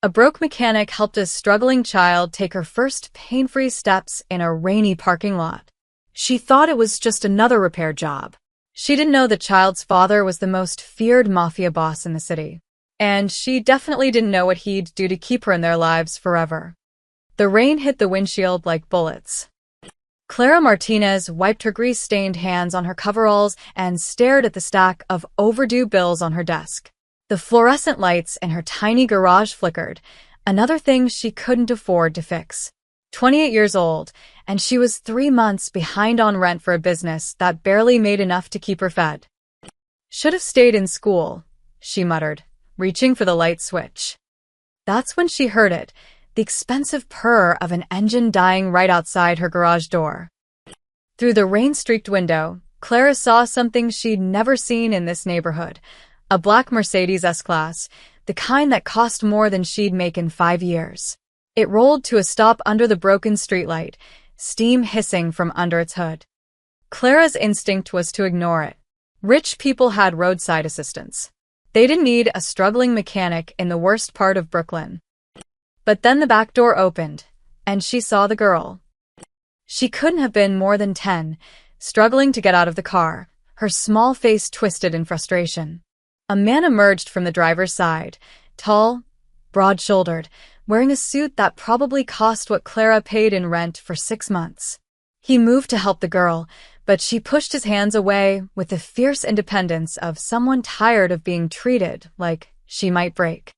A broke mechanic helped a struggling child take her first pain-free steps in a rainy parking lot. She thought it was just another repair job. She didn't know the child's father was the most feared Mafia boss in the city. And she definitely didn't know what he'd do to keep her in their lives forever. The rain hit the windshield like bullets. Clara Martinez wiped her grease-stained hands on her coveralls and stared at the stack of overdue bills on her desk. The fluorescent lights in her tiny garage flickered, another thing she couldn't afford to fix. 28 years old, and she was 3 months behind on rent for a business that barely made enough to keep her fed. Should have stayed in school, she muttered, reaching for the light switch. That's when she heard it, the expensive purr of an engine dying right outside her garage door. Through the rain-streaked window, Clara saw something she'd never seen in this neighborhood. A black Mercedes S-Class, the kind that cost more than she'd make in 5 years. It rolled to a stop under the broken streetlight, steam hissing from under its hood. Clara's instinct was to ignore it. Rich people had roadside assistance. They didn't need a struggling mechanic in the worst part of Brooklyn. But then the back door opened, and she saw the girl. She couldn't have been more than 10, struggling to get out of the car, her small face twisted in frustration. A man emerged from the driver's side, tall, broad-shouldered, wearing a suit that probably cost what Clara paid in rent for 6 months. He moved to help the girl, but she pushed his hands away with the fierce independence of someone tired of being treated like she might break.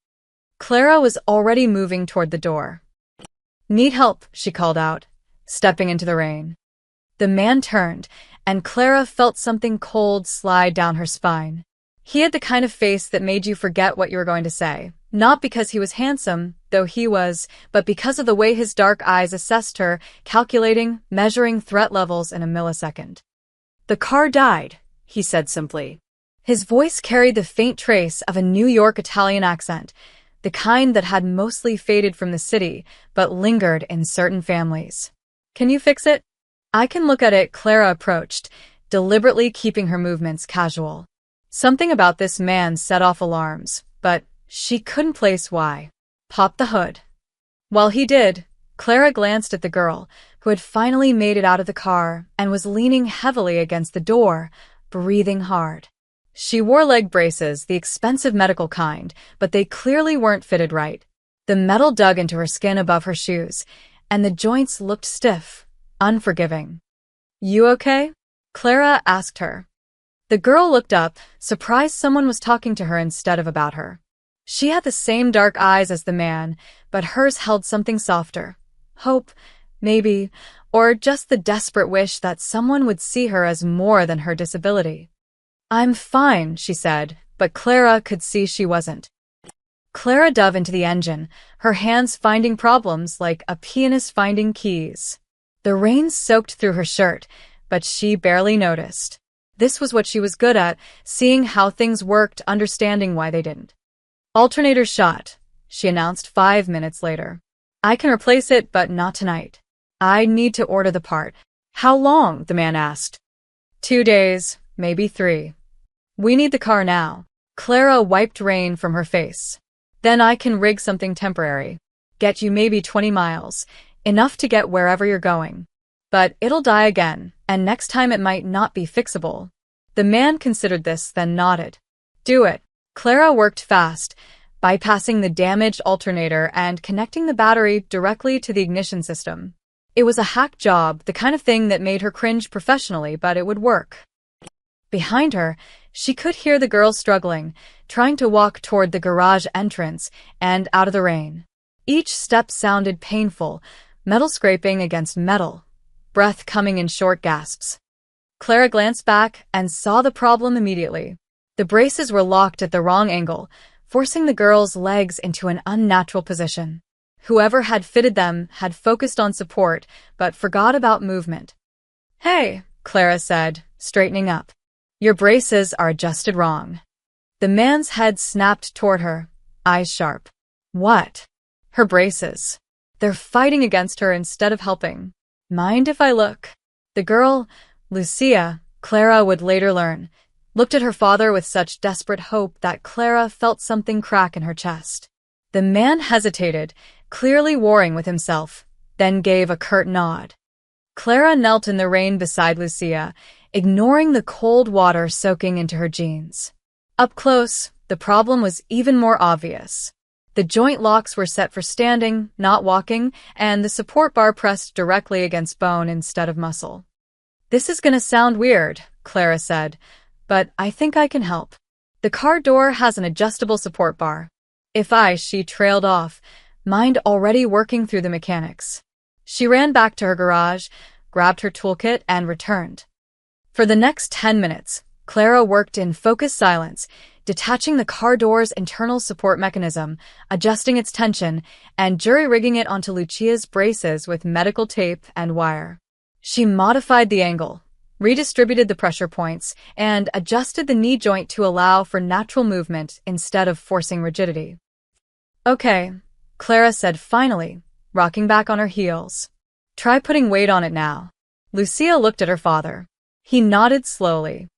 Clara was already moving toward the door. "Need help," she called out, stepping into the rain. The man turned, and Clara felt something cold slide down her spine. He had the kind of face that made you forget what you were going to say, not because he was handsome, though he was, but because of the way his dark eyes assessed her, calculating, measuring threat levels in a millisecond. "The car died," he said simply. His voice carried the faint trace of a New York Italian accent, the kind that had mostly faded from the city, but lingered in certain families. "Can you fix it?" "I can look at it," Clara approached, deliberately keeping her movements casual. Something about this man set off alarms, but she couldn't place why. "Pop the hood." While he did, Clara glanced at the girl, who had finally made it out of the car and was leaning heavily against the door, breathing hard. She wore leg braces, the expensive medical kind, but they clearly weren't fitted right. The metal dug into her skin above her shoes, and the joints looked stiff, unforgiving. "You okay?" Clara asked her. The girl looked up, surprised someone was talking to her instead of about her. She had the same dark eyes as the man, but hers held something softer. Hope, maybe, or just the desperate wish that someone would see her as more than her disability. "I'm fine," she said, but Clara could see she wasn't. Clara dove into the engine, her hands finding problems like a pianist finding keys. The rain soaked through her shirt, but she barely noticed. This was what she was good at, seeing how things worked, understanding why they didn't. "Alternator shot," she announced 5 minutes later. "I can replace it, but not tonight. I need to order the part." "How long?" the man asked. 2 days, maybe 3. "We need the car now." Clara wiped rain from her face. "Then I can rig something temporary. Get you maybe 20 miles, enough to get wherever you're going. But it'll die again, and next time it might not be fixable." The man considered this, then nodded. "Do it." Clara worked fast, bypassing the damaged alternator and connecting the battery directly to the ignition system. It was a hack job, the kind of thing that made her cringe professionally, but it would work. Behind her, she could hear the girl struggling, trying to walk toward the garage entrance and out of the rain. Each step sounded painful, metal scraping against metal, breath coming in short gasps. Clara glanced back and saw the problem immediately. The braces were locked at the wrong angle, forcing the girl's legs into an unnatural position. Whoever had fitted them had focused on support, but forgot about movement. "Hey," Clara said, straightening up. "Your braces are adjusted wrong." The man's head snapped toward her, eyes sharp. "What?" "Her braces. They're fighting against her instead of helping." "Mind if I look?" The girl, Lucia, Clara would later learn, looked at her father with such desperate hope that Clara felt something crack in her chest. The man hesitated, clearly warring with himself, then gave a curt nod. Clara knelt in the rain beside Lucia, ignoring the cold water soaking into her jeans. Up close, the problem was even more obvious. The joint locks were set for standing, not walking, and the support bar pressed directly against bone instead of muscle. "This is gonna sound weird," Clara said, "but I think I can help. The car door has an adjustable support bar." She trailed off, mind already working through the mechanics. She ran back to her garage, grabbed her toolkit, and returned. For the next 10 minutes, Clara worked in focused silence, detaching the car door's internal support mechanism, adjusting its tension, and jury-rigging it onto Lucia's braces with medical tape and wire. She modified the angle, redistributed the pressure points, and adjusted the knee joint to allow for natural movement instead of forcing rigidity. "Okay," Clara said finally, rocking back on her heels. "Try putting weight on it now." Lucia looked at her father. He nodded slowly.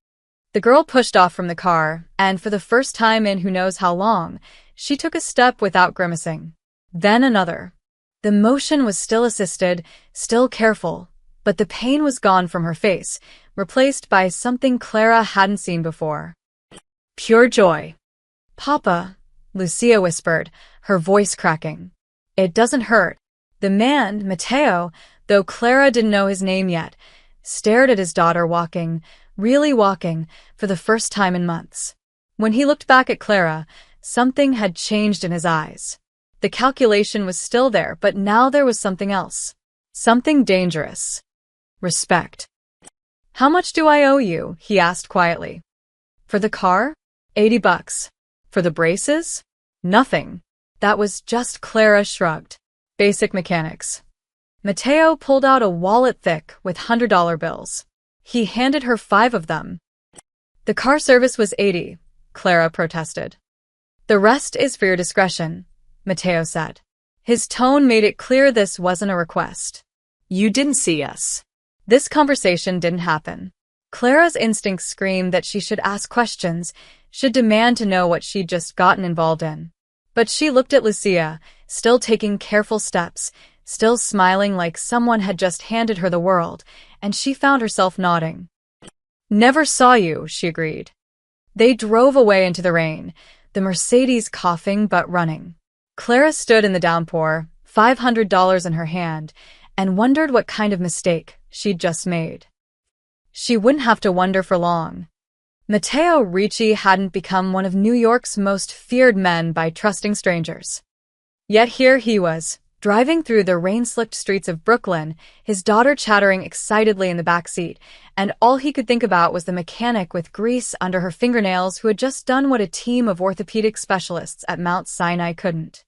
The girl pushed off from the car, and for the first time in who knows how long, she took a step without grimacing. Then another. The motion was still assisted, still careful, but the pain was gone from her face, replaced by something Clara hadn't seen before. Pure joy. "Papa," Lucia whispered, her voice cracking. "It doesn't hurt." The man, Matteo, though Clara didn't know his name yet, stared at his daughter walking, really walking, for the first time in months. When he looked back at Clara, something had changed in his eyes. The calculation was still there, but now there was something else. Something dangerous. Respect. "How much do I owe you?" he asked quietly. "For the car? $80. For the braces? Nothing." That was just Clara shrugged. Basic mechanics. Matteo pulled out a wallet thick with $100 bills. He handed her 5 of them. "The car service was $80, Clara protested. "The rest is for your discretion," Matteo said. His tone made it clear this wasn't a request. "You didn't see us." This conversation didn't happen. Clara's instincts screamed that she should ask questions, should demand to know what she'd just gotten involved in. But she looked at Lucia, still taking careful steps, still smiling like someone had just handed her the world, and she found herself nodding. "Never saw you," she agreed. They drove away into the rain, the Mercedes coughing but running. Clara stood in the downpour, $500 in her hand, and wondered what kind of mistake she'd just made. She wouldn't have to wonder for long. Matteo Ricci hadn't become one of New York's most feared men by trusting strangers. Yet here he was, driving through the rain-slicked streets of Brooklyn, his daughter chattering excitedly in the back seat, and all he could think about was the mechanic with grease under her fingernails who had just done what a team of orthopedic specialists at Mount Sinai couldn't.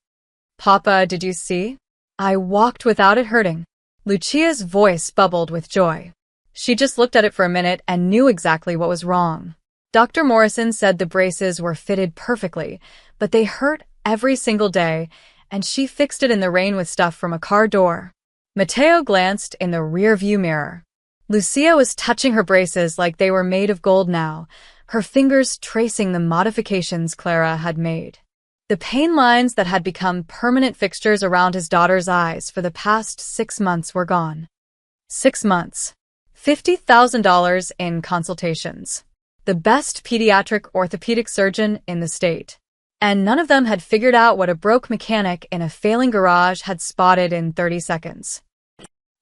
"Papa, did you see? I walked without it hurting." Lucia's voice bubbled with joy. She just looked at it for a minute and knew exactly what was wrong. Dr. Morrison said the braces were fitted perfectly, but they hurt every single day, and she fixed it in the rain with stuff from a car door. Matteo glanced in the rear-view mirror. Lucia was touching her braces like they were made of gold now, her fingers tracing the modifications Clara had made. The pain lines that had become permanent fixtures around his daughter's eyes for the past 6 months were gone. 6 months. $50,000 in consultations. The best pediatric orthopedic surgeon in the state. And none of them had figured out what a broke mechanic in a failing garage had spotted in 30 seconds.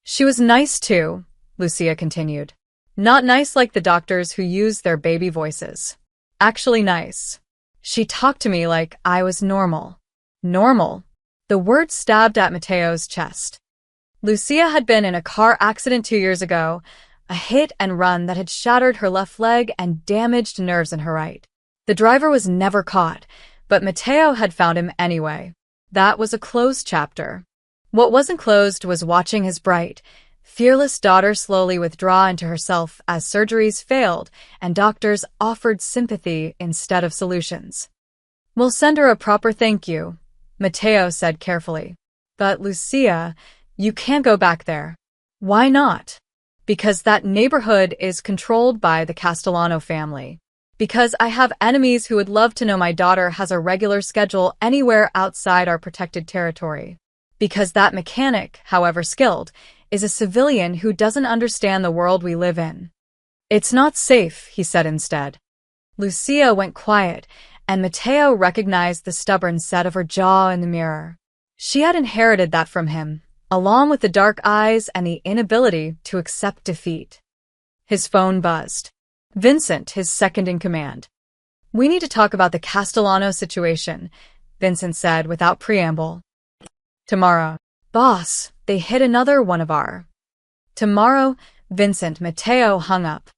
"She was nice too," Lucia continued. "Not nice like the doctors who use their baby voices. Actually nice. She talked to me like I was normal." Normal. The word stabbed at Matteo's chest. Lucia had been in a car accident 2 years ago, a hit and run that had shattered her left leg and damaged nerves in her right. The driver was never caught, but Matteo had found him anyway. That was a closed chapter. What wasn't closed was watching his bright, fearless daughter slowly withdraw into herself as surgeries failed and doctors offered sympathy instead of solutions. "We'll send her a proper thank you," Matteo said carefully. "But Lucia, you can't go back there." "Why not?" "Because that neighborhood is controlled by the Castellano family. Because I have enemies who would love to know my daughter has a regular schedule anywhere outside our protected territory. Because that mechanic, however skilled, is a civilian who doesn't understand the world we live in. It's not safe, he said instead. Lucia went quiet, and Matteo recognized the stubborn set of her jaw in the mirror. She had inherited that from him, along with the dark eyes and the inability to accept defeat. His phone buzzed. Vincent, his second-in-command. We need to talk about the Castellano situation, Vincent said without preamble. Tomorrow. Boss, they hit another one of our. Tomorrow, Vincent. Matteo hung up.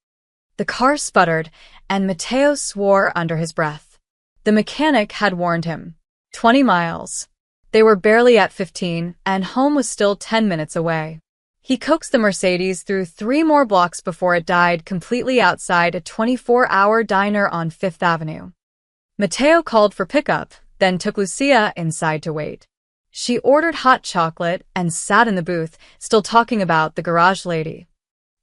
The car sputtered, and Matteo swore under his breath. The mechanic had warned him. 20 miles. They were barely at 15, and home was still 10 minutes away. He coaxed the Mercedes through 3 more blocks before it died completely outside a 24-hour diner on Fifth Avenue. Matteo called for pickup, then took Lucia inside to wait. She ordered hot chocolate and sat in the booth, still talking about the garage lady.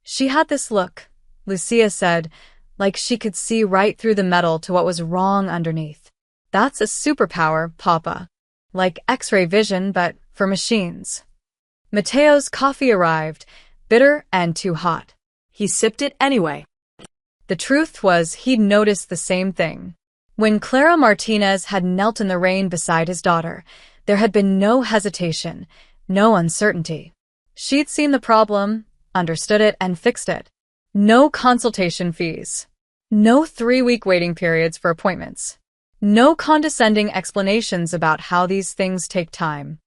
She had this look, Lucia said, like she could see right through the metal to what was wrong underneath. That's a superpower, Papa. Like X-ray vision, but for machines. Matteo's coffee arrived, bitter and too hot. He sipped it anyway. The truth was he'd noticed the same thing. When Clara Martinez had knelt in the rain beside his daughter, there had been no hesitation, no uncertainty. She'd seen the problem, understood it, and fixed it. No consultation fees. No 3-week waiting periods for appointments. No condescending explanations about how these things take time.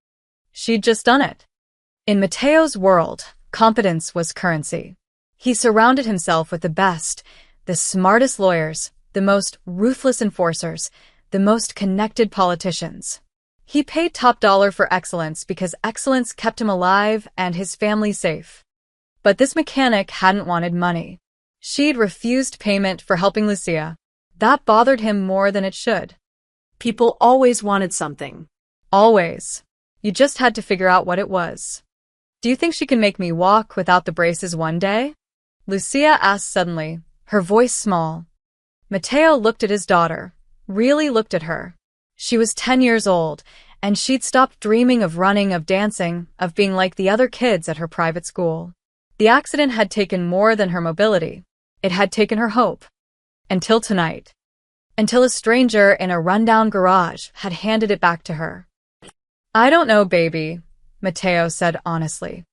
She'd just done it. In Matteo's world, competence was currency. He surrounded himself with the best, the smartest lawyers, the most ruthless enforcers, the most connected politicians. He paid top dollar for excellence because excellence kept him alive and his family safe. But this mechanic hadn't wanted money. She'd refused payment for helping Lucia. That bothered him more than it should. People always wanted something. Always. You just had to figure out what it was. Do you think she can make me walk without the braces one day? Lucia asked suddenly, her voice small. Matteo looked at his daughter, really looked at her. She was 10 years old, and she'd stopped dreaming of running, of dancing, of being like the other kids at her private school. The accident had taken more than her mobility. It had taken her hope. Until tonight. Until a stranger in a rundown garage had handed it back to her. I don't know, baby, Matteo said honestly.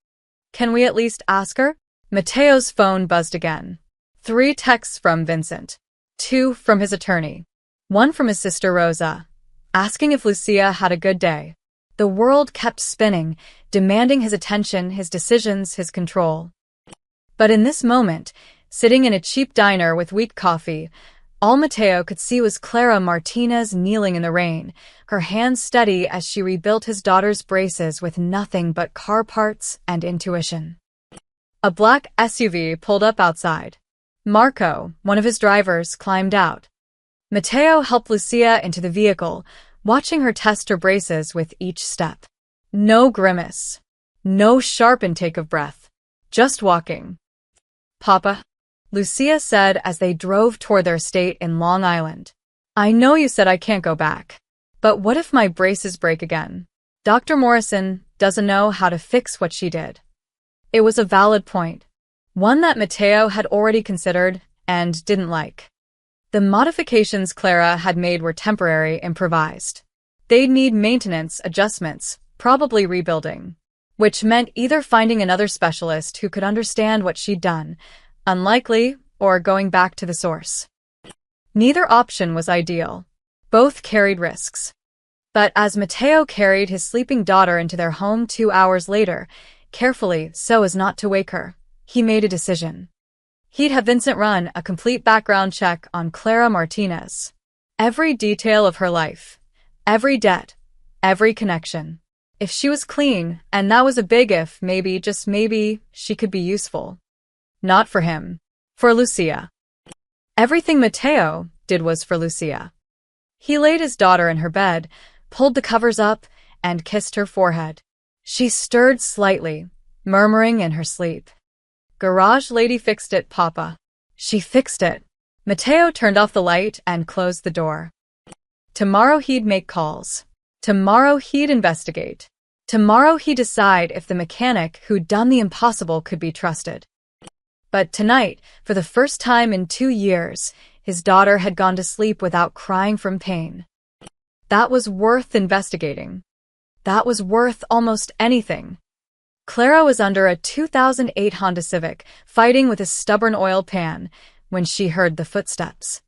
Can we at least ask her? Matteo's phone buzzed again. 3 texts from Vincent. 2 from his attorney. 1 from his sister Rosa, asking if Lucia had a good day. The world kept spinning, demanding his attention, his decisions, his control. But in this moment, sitting in a cheap diner with weak coffee, all Matteo could see was Clara Martinez kneeling in the rain, her hands steady as she rebuilt his daughter's braces with nothing but car parts and intuition. A black SUV pulled up outside. Marco, one of his drivers, climbed out. Matteo helped Lucia into the vehicle, watching her test her braces with each step. No grimace. No sharp intake of breath. Just walking. Papa, Lucia said as they drove toward their estate in Long Island. I know you said I can't go back. But what if my braces break again? Dr. Morrison doesn't know how to fix what she did. It was a valid point. One that Matteo had already considered and didn't like. The modifications Clara had made were temporary, improvised. They'd need maintenance, adjustments, probably rebuilding. Which meant either finding another specialist who could understand what she'd done, unlikely, or going back to the source. Neither option was ideal. Both carried risks. But as Matteo carried his sleeping daughter into their home 2 hours later, carefully so as not to wake her, he made a decision. He'd have Vincent run a complete background check on Clara Martinez. Every detail of her life. Every debt. Every connection. If she was clean, and that was a big if, maybe, just maybe, she could be useful. Not for him. For Lucia. Everything Matteo did was for Lucia. He laid his daughter in her bed, pulled the covers up, and kissed her forehead. She stirred slightly, murmuring in her sleep. Garage lady fixed it, Papa. She fixed it. Mateo turned off the light and closed the door. Tomorrow he'd make calls. Tomorrow he'd investigate. Tomorrow he'd decide if the mechanic who'd done the impossible could be trusted. But tonight, for the first time in 2 years, his daughter had gone to sleep without crying from pain. That was worth investigating. That was worth almost anything. Clara was under a 2008 Honda Civic, fighting with a stubborn oil pan, when she heard the footsteps.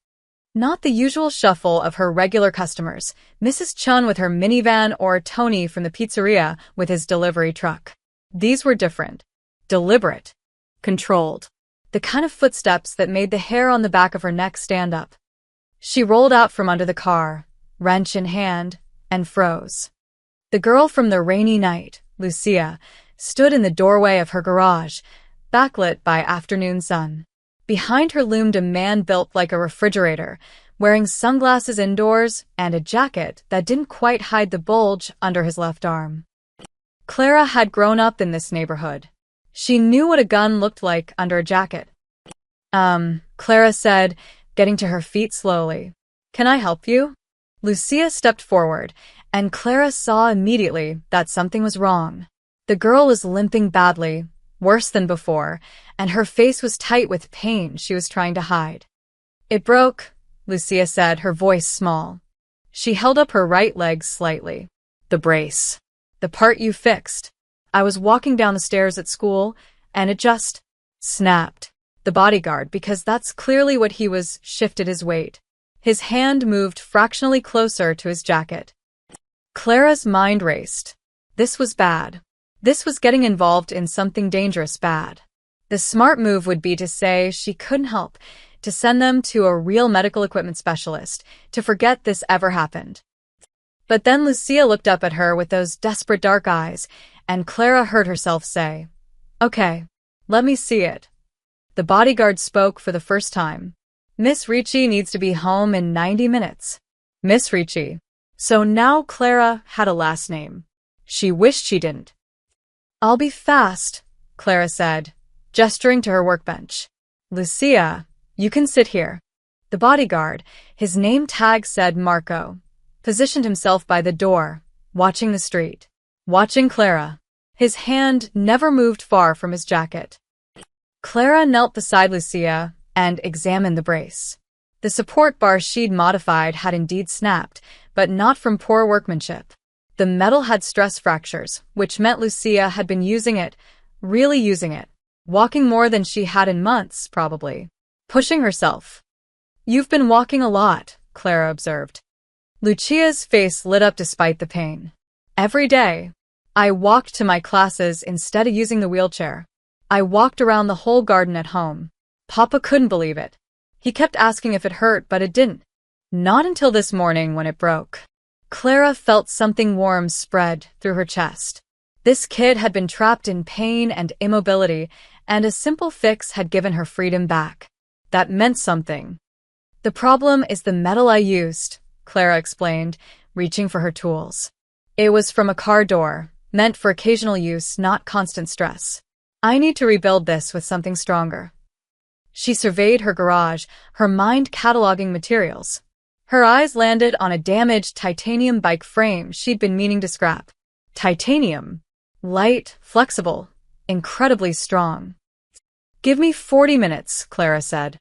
Not the usual shuffle of her regular customers, Mrs. Chun with her minivan or Tony from the pizzeria with his delivery truck. These were different. Deliberate. Controlled. The kind of footsteps that made the hair on the back of her neck stand up. She rolled out from under the car, wrench in hand, and froze. The girl from the rainy night, Lucia, stood in the doorway of her garage, backlit by afternoon sun. Behind her loomed a man built like a refrigerator, wearing sunglasses indoors and a jacket that didn't quite hide the bulge under his left arm. Clara had grown up in this neighborhood. She knew what a gun looked like under a jacket. Clara said, getting to her feet slowly. "Can I help you?" Lucia stepped forward, and Clara saw immediately that something was wrong. The girl was limping badly, worse than before, and her face was tight with pain she was trying to hide. "It broke," Lucia said, her voice small. She held up her right leg slightly. "The brace. The part you fixed. I was walking down the stairs at school, and it just snapped." The bodyguard, because that's clearly what he was, shifted his weight. His hand moved fractionally closer to his jacket. Clara's mind raced. This was bad. This was getting involved in something dangerous bad. The smart move would be to say she couldn't help, to send them to a real medical equipment specialist, to forget this ever happened. But then Lucia looked up at her with those desperate dark eyes, and Clara heard herself say, "Okay, let me see it." The bodyguard spoke for the first time. "Miss Ricci needs to be home in 90 minutes. Miss Ricci. So now Clara had a last name. She wished she didn't. "I'll be fast," Clara said, gesturing to her workbench. "Lucia, you can sit here." The bodyguard, his name tag said Marco, positioned himself by the door, watching the street, watching Clara. His hand never moved far from his jacket. Clara knelt beside Lucia and examined the brace. The support bar she'd modified had indeed snapped, but not from poor workmanship. The metal had stress fractures, which meant Lucia had been using it, really using it, walking more than she had in months, probably. Pushing herself. "You've been walking a lot," Clara observed. Lucia's face lit up despite the pain. "Every day. I walked to my classes instead of using the wheelchair. I walked around the whole garden at home. Papa couldn't believe it. He kept asking if it hurt, but it didn't. Not until this morning when it broke." Clara felt something warm spread through her chest. This kid had been trapped in pain and immobility, and a simple fix had given her freedom back. That meant something. "The problem is the metal I used," Clara explained, reaching for her tools. "It was from a car door, meant for occasional use, not constant stress. I need to rebuild this with something stronger." She surveyed her garage, her mind cataloging materials. Her eyes landed on a damaged titanium bike frame she'd been meaning to scrap. Titanium. Light, flexible, incredibly strong. "Give me 40 minutes, Clara said.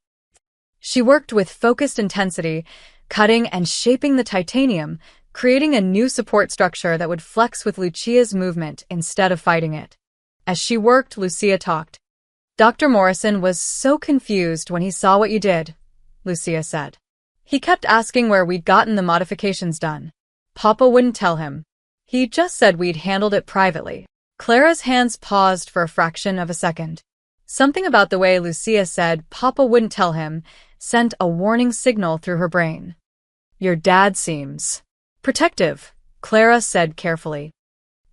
She worked with focused intensity, cutting and shaping the titanium, creating a new support structure that would flex with Lucia's movement instead of fighting it. As she worked, Lucia talked. "Dr. Morrison was so confused when he saw what you did," Lucia said. "He kept asking where we'd gotten the modifications done. Papa wouldn't tell him. He just said we'd handled it privately." Clara's hands paused for a fraction of a second. Something about the way Lucia said Papa wouldn't tell him sent a warning signal through her brain. "Your dad seems protective," Clara said carefully.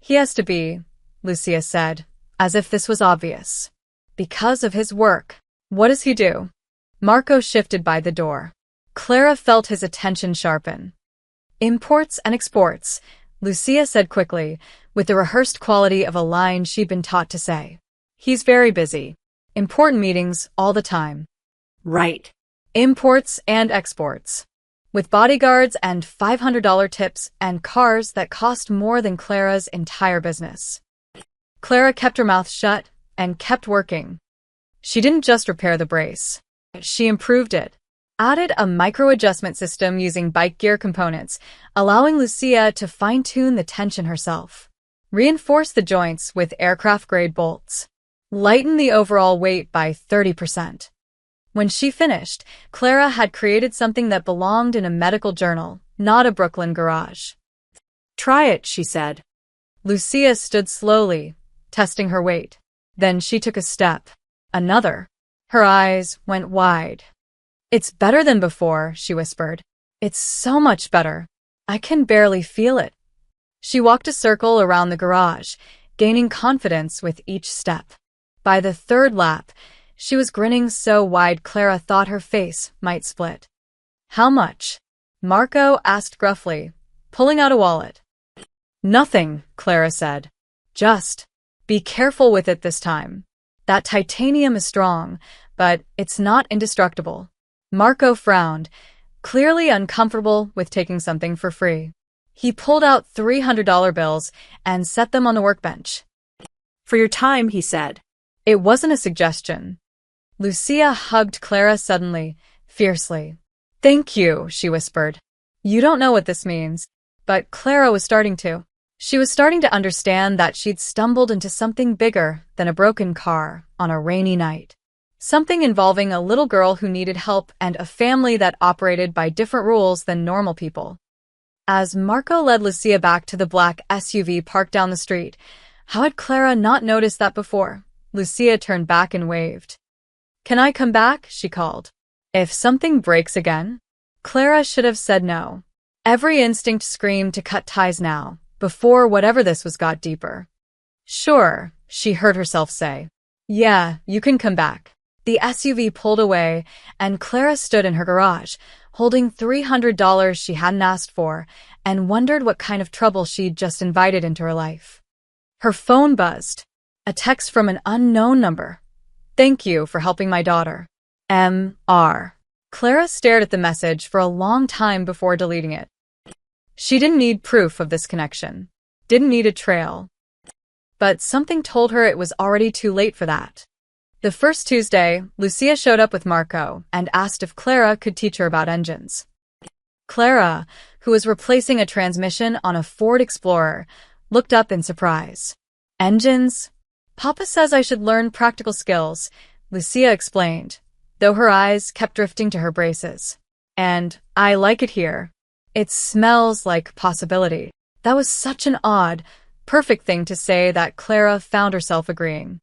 "He has to be," Lucia said, as if this was obvious. "Because of his work." "What does he do?" Marco shifted by the door. Clara felt his attention sharpen. "Imports and exports," Lucia said quickly, with the rehearsed quality of a line she'd been taught to say. "He's very busy. Important meetings all the time." "Right." imports and exports. With bodyguards and $500 tips and cars that cost more than Clara's entire business. Clara kept her mouth shut and kept working. She didn't just repair the brace. She improved it. Added a micro-adjustment system using bike gear components, allowing Lucia to fine-tune the tension herself. Reinforced the joints with aircraft-grade bolts. Lighten the overall weight by 30%. When she finished, Clara had created something that belonged in a medical journal, not a Brooklyn garage. "Try it," she said. Lucia stood slowly, testing her weight. Then she took a step. Another. Her eyes went wide. "It's better than before," she whispered. "It's so much better. I can barely feel it." She walked a circle around the garage, gaining confidence with each step. By the third lap, she was grinning so wide Clara thought her face might split. "How much?" Marco asked gruffly, pulling out a wallet. "Nothing," Clara said. "Just be careful with it this time. That titanium is strong, but it's not indestructible." Marco frowned, clearly uncomfortable with taking something for free. He pulled out $300 bills and set them on the workbench. "For your time," he said. It wasn't a suggestion. Lucia hugged Clara suddenly, fiercely. "Thank you," she whispered. "You don't know what this means." But Clara was starting to. She was starting to understand that she'd stumbled into something bigger than a broken car on a rainy night. Something involving a little girl who needed help and a family that operated by different rules than normal people. As Marco led Lucia back to the black SUV parked down the street, how had Clara not noticed that before? Lucia turned back and waved. "Can I come back?" she called. "If something breaks again?" Clara should have said no. Every instinct screamed to cut ties now, before whatever this was got deeper. "Sure," she heard herself say. "Yeah, you can come back." The SUV pulled away, and Clara stood in her garage, holding $300 she hadn't asked for, and wondered what kind of trouble she'd just invited into her life. Her phone buzzed. A text from an unknown number. "Thank you for helping my daughter. M.R." Clara stared at the message for a long time before deleting it. She didn't need proof of this connection. Didn't need a trail. But something told her it was already too late for that. The first Tuesday, Lucia showed up with Marco and asked if Clara could teach her about engines. Clara, who was replacing a transmission on a Ford Explorer, looked up in surprise. "Engines? Papa says I should learn practical skills," Lucia explained, though her eyes kept drifting to her braces. "And I like it here. It smells like possibility." That was such an odd, perfect thing to say that Clara found herself agreeing.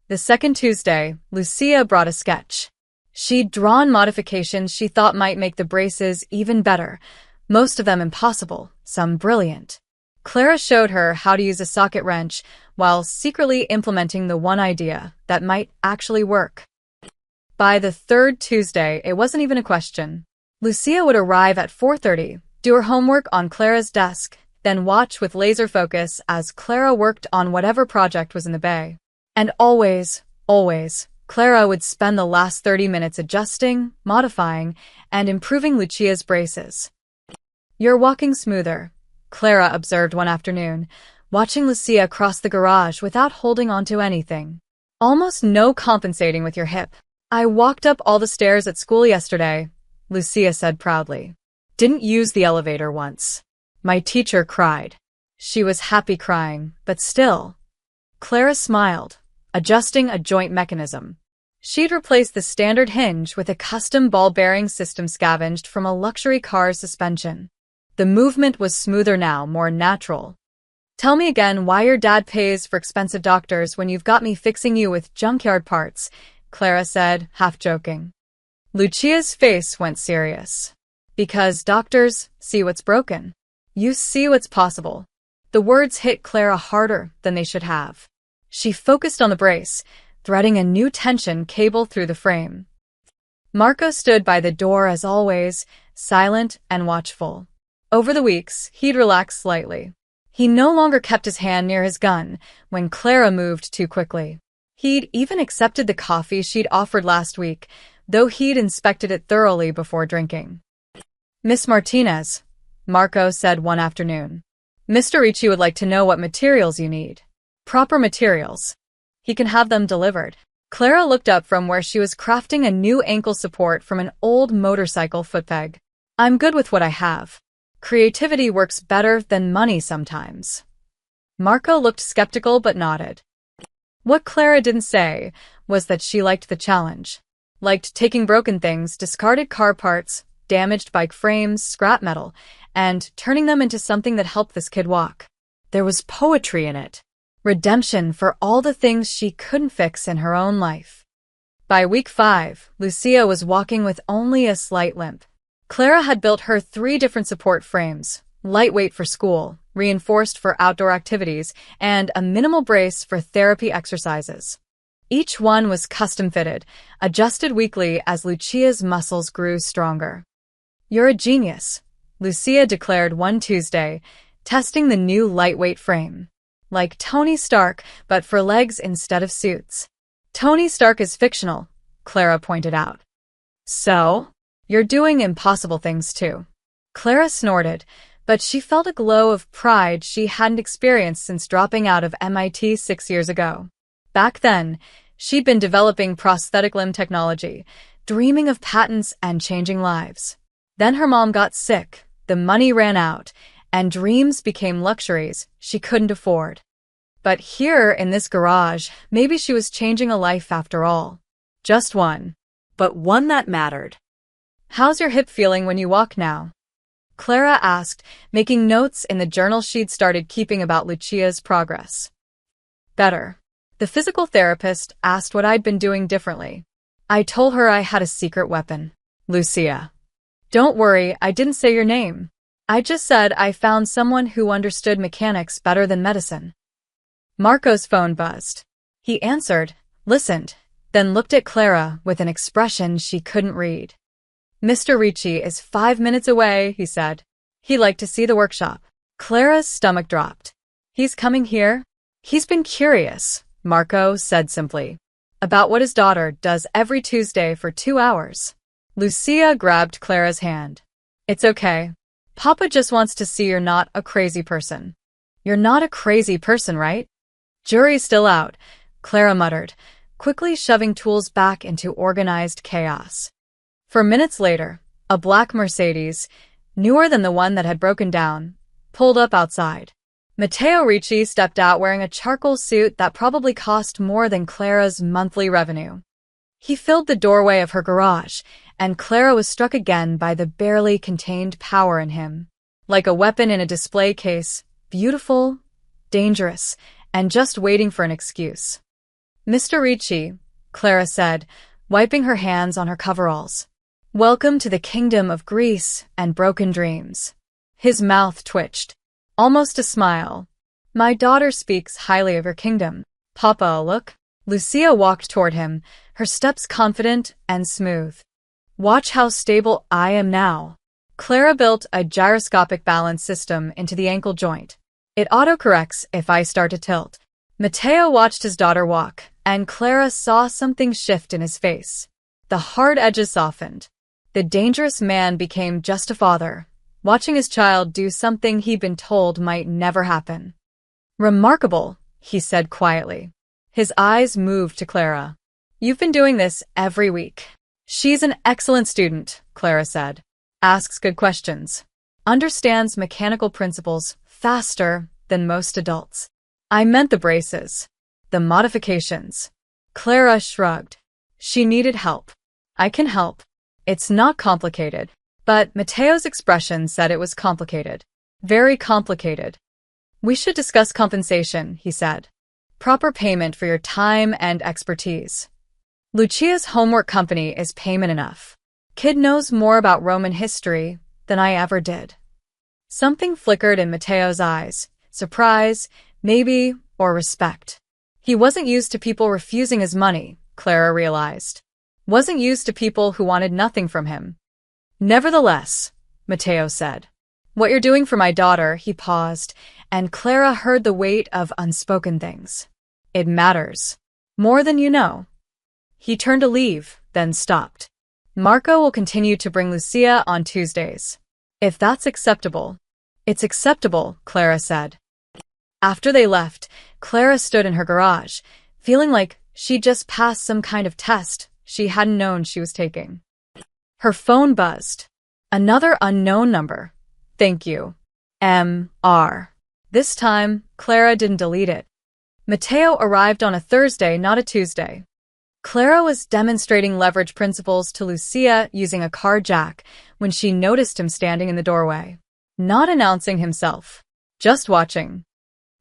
The second Tuesday, Lucia brought a sketch. She'd drawn modifications she thought might make the braces even better, most of them impossible, some brilliant. Clara showed her how to use a socket wrench while secretly implementing the one idea that might actually work. By the third Tuesday, it wasn't even a question. Lucia would arrive at 4:30, do her homework on Clara's desk, then watch with laser focus as Clara worked on whatever project was in the bay. And always, Clara would spend the last 30 minutes adjusting, modifying, and improving Lucia's braces. "You're walking smoother," Clara observed one afternoon, watching Lucia cross the garage without holding onto anything. "Almost no compensating with your hip." "I walked up all the stairs at school yesterday," Lucia said proudly. "Didn't use the elevator once. My teacher cried." She was happy crying, but still. Clara smiled, adjusting a joint mechanism. She'd replaced the standard hinge with a custom ball bearing system scavenged from a luxury car's suspension. The movement was smoother now, more natural. "Tell me again why your dad pays for expensive doctors when you've got me fixing you with junkyard parts," Clara said, half joking. Lucia's face went serious. "Because doctors see what's broken. You see what's possible." The words hit Clara harder than they should have. She focused on the brace, threading a new tension cable through the frame. Marco stood by the door as always, silent and watchful. Over the weeks, he'd relaxed slightly. He no longer kept his hand near his gun when Clara moved too quickly. He'd even accepted the coffee she'd offered last week, though he'd inspected it thoroughly before drinking. "Miss Martinez," Marco said one afternoon, "Mr. Ricci would like to know what materials you need." "Proper materials. He can have them delivered." Clara looked up from where she was crafting a new ankle support from an old motorcycle footpeg. "I'm good with what I have. Creativity works better than money sometimes." Marco looked skeptical but nodded. What Clara didn't say was that she liked the challenge. Liked taking broken things, discarded car parts, damaged bike frames, scrap metal, and turning them into something that helped this kid walk. There was poetry in it. Redemption for all the things she couldn't fix in her own life. By week 5, Lucia was walking with only a slight limp. Clara had built her 3 different support frames, lightweight for school, reinforced for outdoor activities, and a minimal brace for therapy exercises. Each one was custom-fitted, adjusted weekly as Lucia's muscles grew stronger. "You're a genius," Lucia declared one Tuesday, testing the new lightweight frame. "Like Tony Stark, but for legs instead of suits." "Tony Stark is fictional," Clara pointed out. "So? You're doing impossible things too." Clara snorted, but she felt a glow of pride she hadn't experienced since dropping out of MIT 6 years ago. Back then, she'd been developing prosthetic limb technology, dreaming of patents and changing lives. Then her mom got sick, the money ran out, and dreams became luxuries she couldn't afford. But here, in this garage, maybe she was changing a life after all. Just one. But one that mattered. "How's your hip feeling when you walk now?" Clara asked, making notes in the journal she'd started keeping about Lucia's progress. "Better." The physical therapist asked what I'd been doing differently. I told her I had a secret weapon. "Lucia." "Don't worry, I didn't say your name. I just said I found someone who understood mechanics better than medicine." Marco's phone buzzed. He answered, listened, then looked at Clara with an expression she couldn't read. "Mr. Ricci is 5 minutes away," he said. "He'd like to see the workshop." Clara's stomach dropped. "He's coming here?" "He's been curious," Marco said simply, "about what his daughter does every Tuesday for 2 hours. Lucia grabbed Clara's hand. "It's okay. Papa just wants to see you're not a crazy person." "You're not a crazy person, right?" "Jury's still out," Clara muttered, quickly shoving tools back into organized chaos. For minutes later, a black Mercedes, newer than the one that had broken down, pulled up outside. Matteo Ricci stepped out wearing a charcoal suit that probably cost more than Clara's monthly revenue. He filled the doorway of her garage, and Clara was struck again by the barely contained power in him. Like a weapon in a display case, beautiful, dangerous, and just waiting for an excuse. "Mr. Ricci," Clara said, wiping her hands on her coveralls. "Welcome to the kingdom of Greece and broken dreams." His mouth twitched. Almost a smile. "My daughter speaks highly of your kingdom. Papa, a look?" Lucia walked toward him, her steps confident and smooth. "Watch how stable I am now." Clara built a gyroscopic balance system into the ankle joint. "It autocorrects if I start to tilt." Matteo watched his daughter walk, and Clara saw something shift in his face. The hard edges softened. The dangerous man became just a father, watching his child do something he'd been told might never happen. "Remarkable," he said quietly. His eyes moved to Clara. "You've been doing this every week." "She's an excellent student," Clara said. "Asks good questions. Understands mechanical principles faster than most adults." "I meant the braces. The modifications." Clara shrugged. She needed help. "I can help. It's not complicated." But Matteo's expression said it was complicated. Very complicated. "We should discuss compensation," he said. "Proper payment for your time and expertise. Lucia's homework company is payment enough. Kid knows more about Roman history than I ever did." Something flickered in Matteo's eyes. Surprise, maybe, or respect. He wasn't used to people refusing his money, Clara realized. Wasn't used to people who wanted nothing from him. "Nevertheless," Matteo said. "What you're doing for my daughter," he paused, and Clara heard the weight of unspoken things. "It matters. More than you know." He turned to leave, then stopped. Marco will continue to bring Lucia on Tuesdays. If that's acceptable. It's acceptable, Clara said. After they left, Clara stood in her garage, feeling like she'd just passed some kind of test she hadn't known she was taking. Her phone buzzed. Another unknown number. Thank you. M.R. This time, Clara didn't delete it. Mateo arrived on a Thursday, not a Tuesday. Clara was demonstrating leverage principles to Lucia using a car jack when she noticed him standing in the doorway. Not announcing himself. Just watching.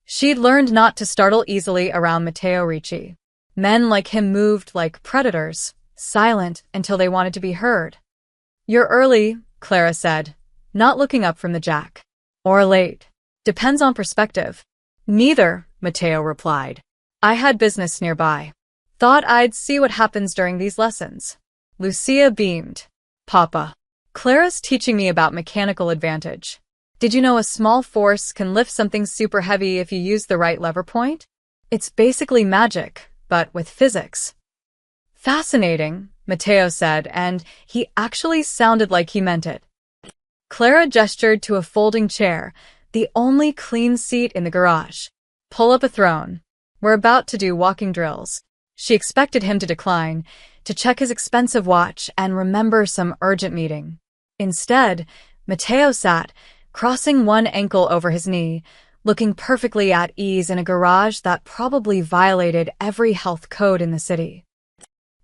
She'd learned not to startle easily around Matteo Ricci. Men like him moved like predators, silent until they wanted to be heard. You're early, Clara said, not looking up from the jack. Or late. Depends on perspective. Neither, Matteo replied. I had business nearby. Thought I'd see what happens during these lessons. Lucia beamed. Papa. Clara's teaching me about mechanical advantage. Did you know a small force can lift something super heavy if you use the right lever point? It's basically magic, but with physics. Fascinating, Matteo said, and he actually sounded like he meant it. Clara gestured to a folding chair, the only clean seat in the garage. Pull up a throne. We're about to do walking drills. She expected him to decline, to check his expensive watch and remember some urgent meeting. Instead, Matteo sat, crossing one ankle over his knee, looking perfectly at ease in a garage that probably violated every health code in the city.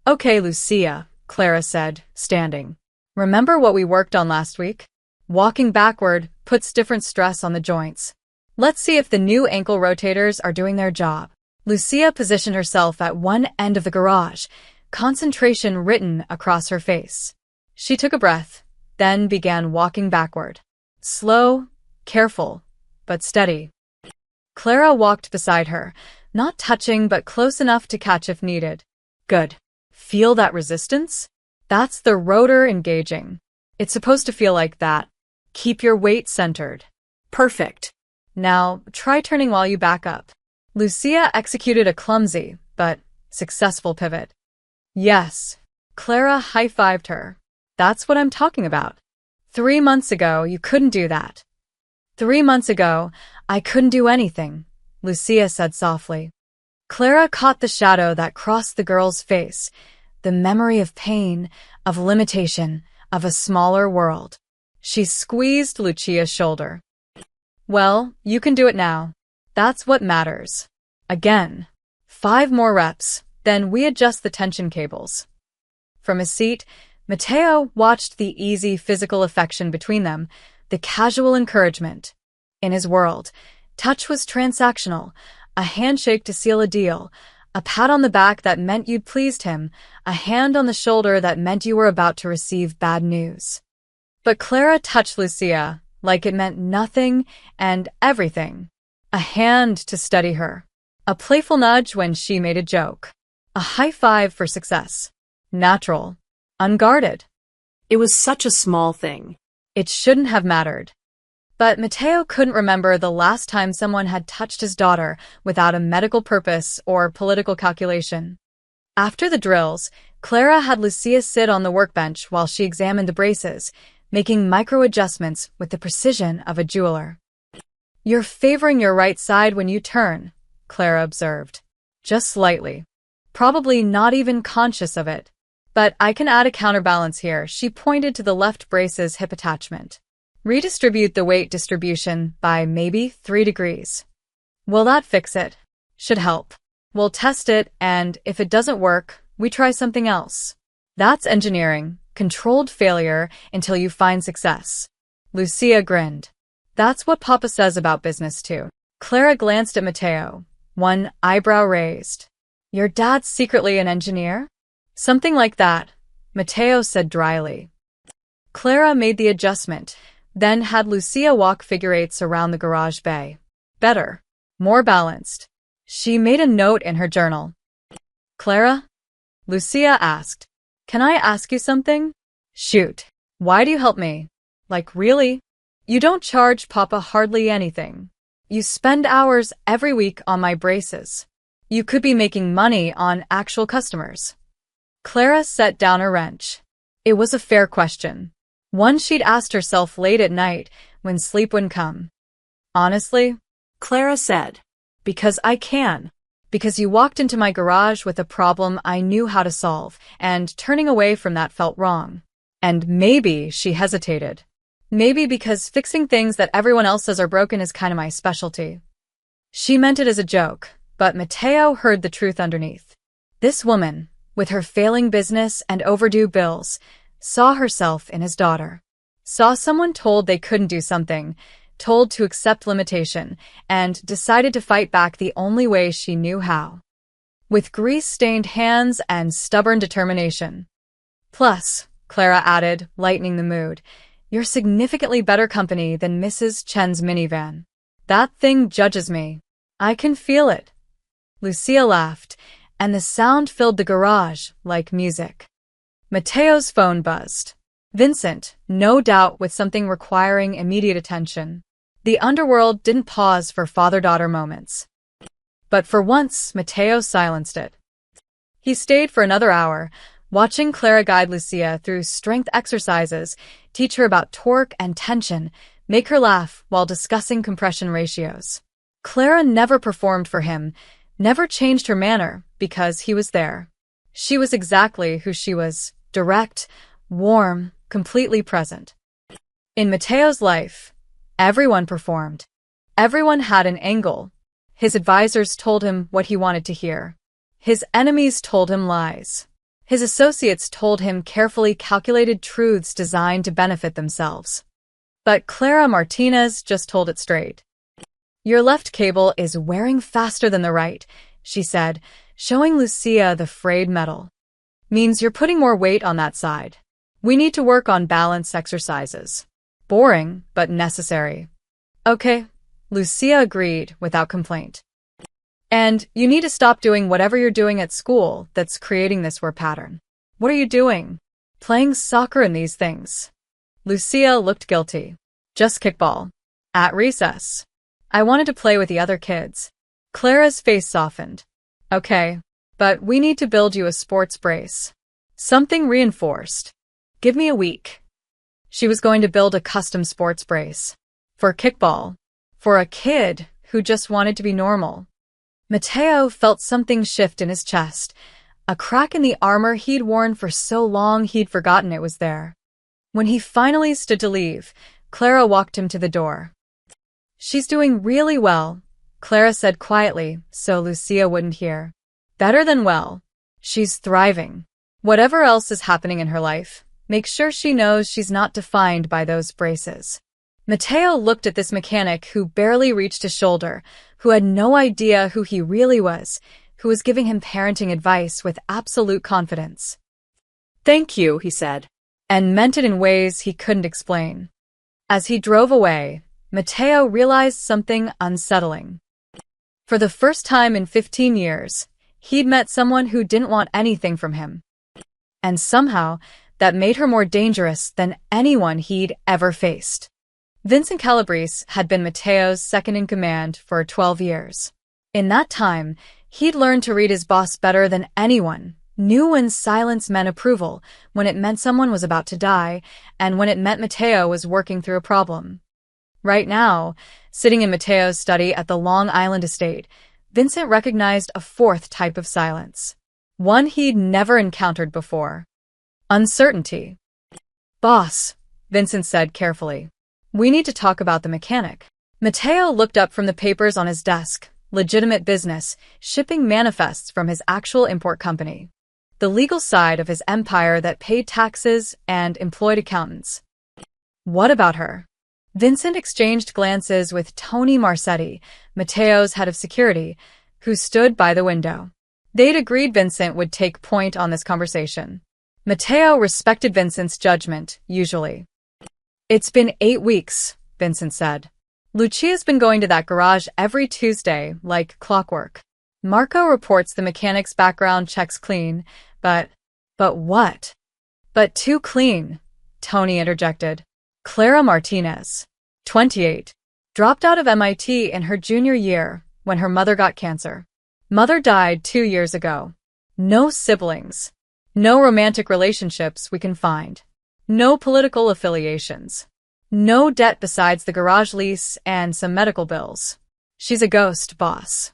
Okay, Lucia, Clara said, standing. Remember what we worked on last week? Walking backward puts different stress on the joints. Let's see if the new ankle rotators are doing their job. Lucia positioned herself at one end of the garage, concentration written across her face. She took a breath, then began walking backward. Slow, careful, but steady. Clara walked beside her, not touching but close enough to catch if needed. Good. Feel that resistance? That's the rotor engaging. It's supposed to feel like that. Keep your weight centered. Perfect. Now, try turning while you back up. Lucia executed a clumsy, but successful pivot. Yes. Clara high-fived her. That's what I'm talking about. 3 months ago, you couldn't do that. 3 months ago, I couldn't do anything, Lucia said softly. Clara caught the shadow that crossed the girl's face, the memory of pain, of limitation, of a smaller world. She squeezed Lucia's shoulder. Well, you can do it now. That's what matters. Again. 5 more reps, then we adjust the tension cables. From his seat, Matteo watched the easy physical affection between them, the casual encouragement. In his world, touch was transactional, a handshake to seal a deal, a pat on the back that meant you'd pleased him, a hand on the shoulder that meant you were about to receive bad news. But Clara touched Lucia like it meant nothing and everything. A hand to steady her. A playful nudge when she made a joke. A high five for success. Natural. Unguarded. It was such a small thing. It shouldn't have mattered. But Matteo couldn't remember the last time someone had touched his daughter without a medical purpose or political calculation. After the drills, Clara had Lucia sit on the workbench while she examined the braces, making micro-adjustments with the precision of a jeweler. You're favoring your right side when you turn, Clara observed. Just slightly. Probably not even conscious of it. But I can add a counterbalance here. She pointed to the left brace's hip attachment. Redistribute the weight distribution by maybe 3 degrees. Will that fix it? Should help. We'll test it, and if it doesn't work, we try something else. That's engineering. Controlled failure until you find success. Lucia grinned. That's what Papa says about business too. Clara glanced at Matteo, one eyebrow raised. Your dad's secretly an engineer? Something like that, Matteo said dryly. Clara made the adjustment, then had Lucia walk figure eights around the garage bay. Better. More balanced. She made a note in her journal. Clara? Lucia asked. Can I ask you something? Shoot. Why do you help me? Like really? You don't charge Papa hardly anything. You spend hours every week on my braces. You could be making money on actual customers. Clara set down a wrench. It was a fair question. One she'd asked herself late at night when sleep wouldn't come. Honestly, Clara said. because I can. Because you walked into my garage with a problem I knew how to solve, and turning away from that felt wrong. And maybe she hesitated. Maybe because fixing things that everyone else says are broken is kind of my specialty. She meant it as a joke, but Mateo heard the truth underneath. This woman, with her failing business and overdue bills, saw herself in his daughter. Saw someone told they couldn't do something, told to accept limitation, and decided to fight back the only way she knew how. With grease-stained hands and stubborn determination. Plus, Clara added, lightening the mood, you're significantly better company than Mrs. Chen's minivan. That thing judges me. I can feel it. Lucia laughed, and the sound filled the garage like music. Mateo's phone buzzed. Vincent, no doubt with something requiring immediate attention. The underworld didn't pause for father-daughter moments. But for once, Mateo silenced it. He stayed for another hour, watching Clara guide Lucia through strength exercises, teach her about torque and tension, make her laugh while discussing compression ratios. Clara never performed for him, never changed her manner, because he was there. She was exactly who she was, direct, warm, completely present. In Mateo's life, everyone performed. Everyone had an angle. His advisors told him what he wanted to hear. His enemies told him lies. His associates told him carefully calculated truths designed to benefit themselves. But Clara Martinez just told it straight. Your left cable is wearing faster than the right, she said, showing Lucia the frayed metal. Means you're putting more weight on that side. We need to work on balance exercises. Boring, but necessary. Okay, Lucia agreed without complaint. And you need to stop doing whatever you're doing at school that's creating this wear pattern. What are you doing? Playing soccer in these things. Lucia looked guilty. Just kickball. At recess. I wanted to play with the other kids. Clara's face softened. Okay, but we need to build you a sports brace. Something reinforced. Give me a week. She was going to build a custom sports brace. For kickball. For a kid who just wanted to be normal. Mateo felt something shift in his chest, a crack in the armor he'd worn for so long he'd forgotten it was there. When he finally stood to leave, Clara walked him to the door. She's doing really well, Clara said quietly, so Lucia wouldn't hear. Better than well. She's thriving. Whatever else is happening in her life, make sure she knows she's not defined by those braces. Mateo looked at this mechanic who barely reached his shoulder, who had no idea who he really was, who was giving him parenting advice with absolute confidence. Thank you, he said, and meant it in ways he couldn't explain. As he drove away, Mateo realized something unsettling. For the first time in 15 years, he'd met someone who didn't want anything from him. And somehow, that made her more dangerous than anyone he'd ever faced. Vincent Calabrese had been Mateo's second-in-command for 12 years. In that time, he'd learned to read his boss better than anyone, knew when silence meant approval, when it meant someone was about to die, and when it meant Mateo was working through a problem. Right now, sitting in Mateo's study at the Long Island estate, Vincent recognized a fourth type of silence. One he'd never encountered before. Uncertainty. Boss, Vincent said carefully. We need to talk about the mechanic. Mateo looked up from the papers on his desk. Legitimate business, shipping manifests from his actual import company. The legal side of his empire that paid taxes and employed accountants. What about her? Vincent exchanged glances with Tony Marcetti, Mateo's head of security, who stood by the window. They'd agreed Vincent would take point on this conversation. Mateo respected Vincent's judgment, usually. It's been 8 weeks, Vincent said. Lucia's been going to that garage every Tuesday, like clockwork. Marco reports the mechanic's background checks clean, but what? But too clean, Tony interjected. Clara Martinez, 28, dropped out of MIT in her junior year when her mother got cancer. Mother died 2 years ago. No siblings. No romantic relationships we can find. No political affiliations. No debt besides the garage lease and some medical bills. She's a ghost, boss.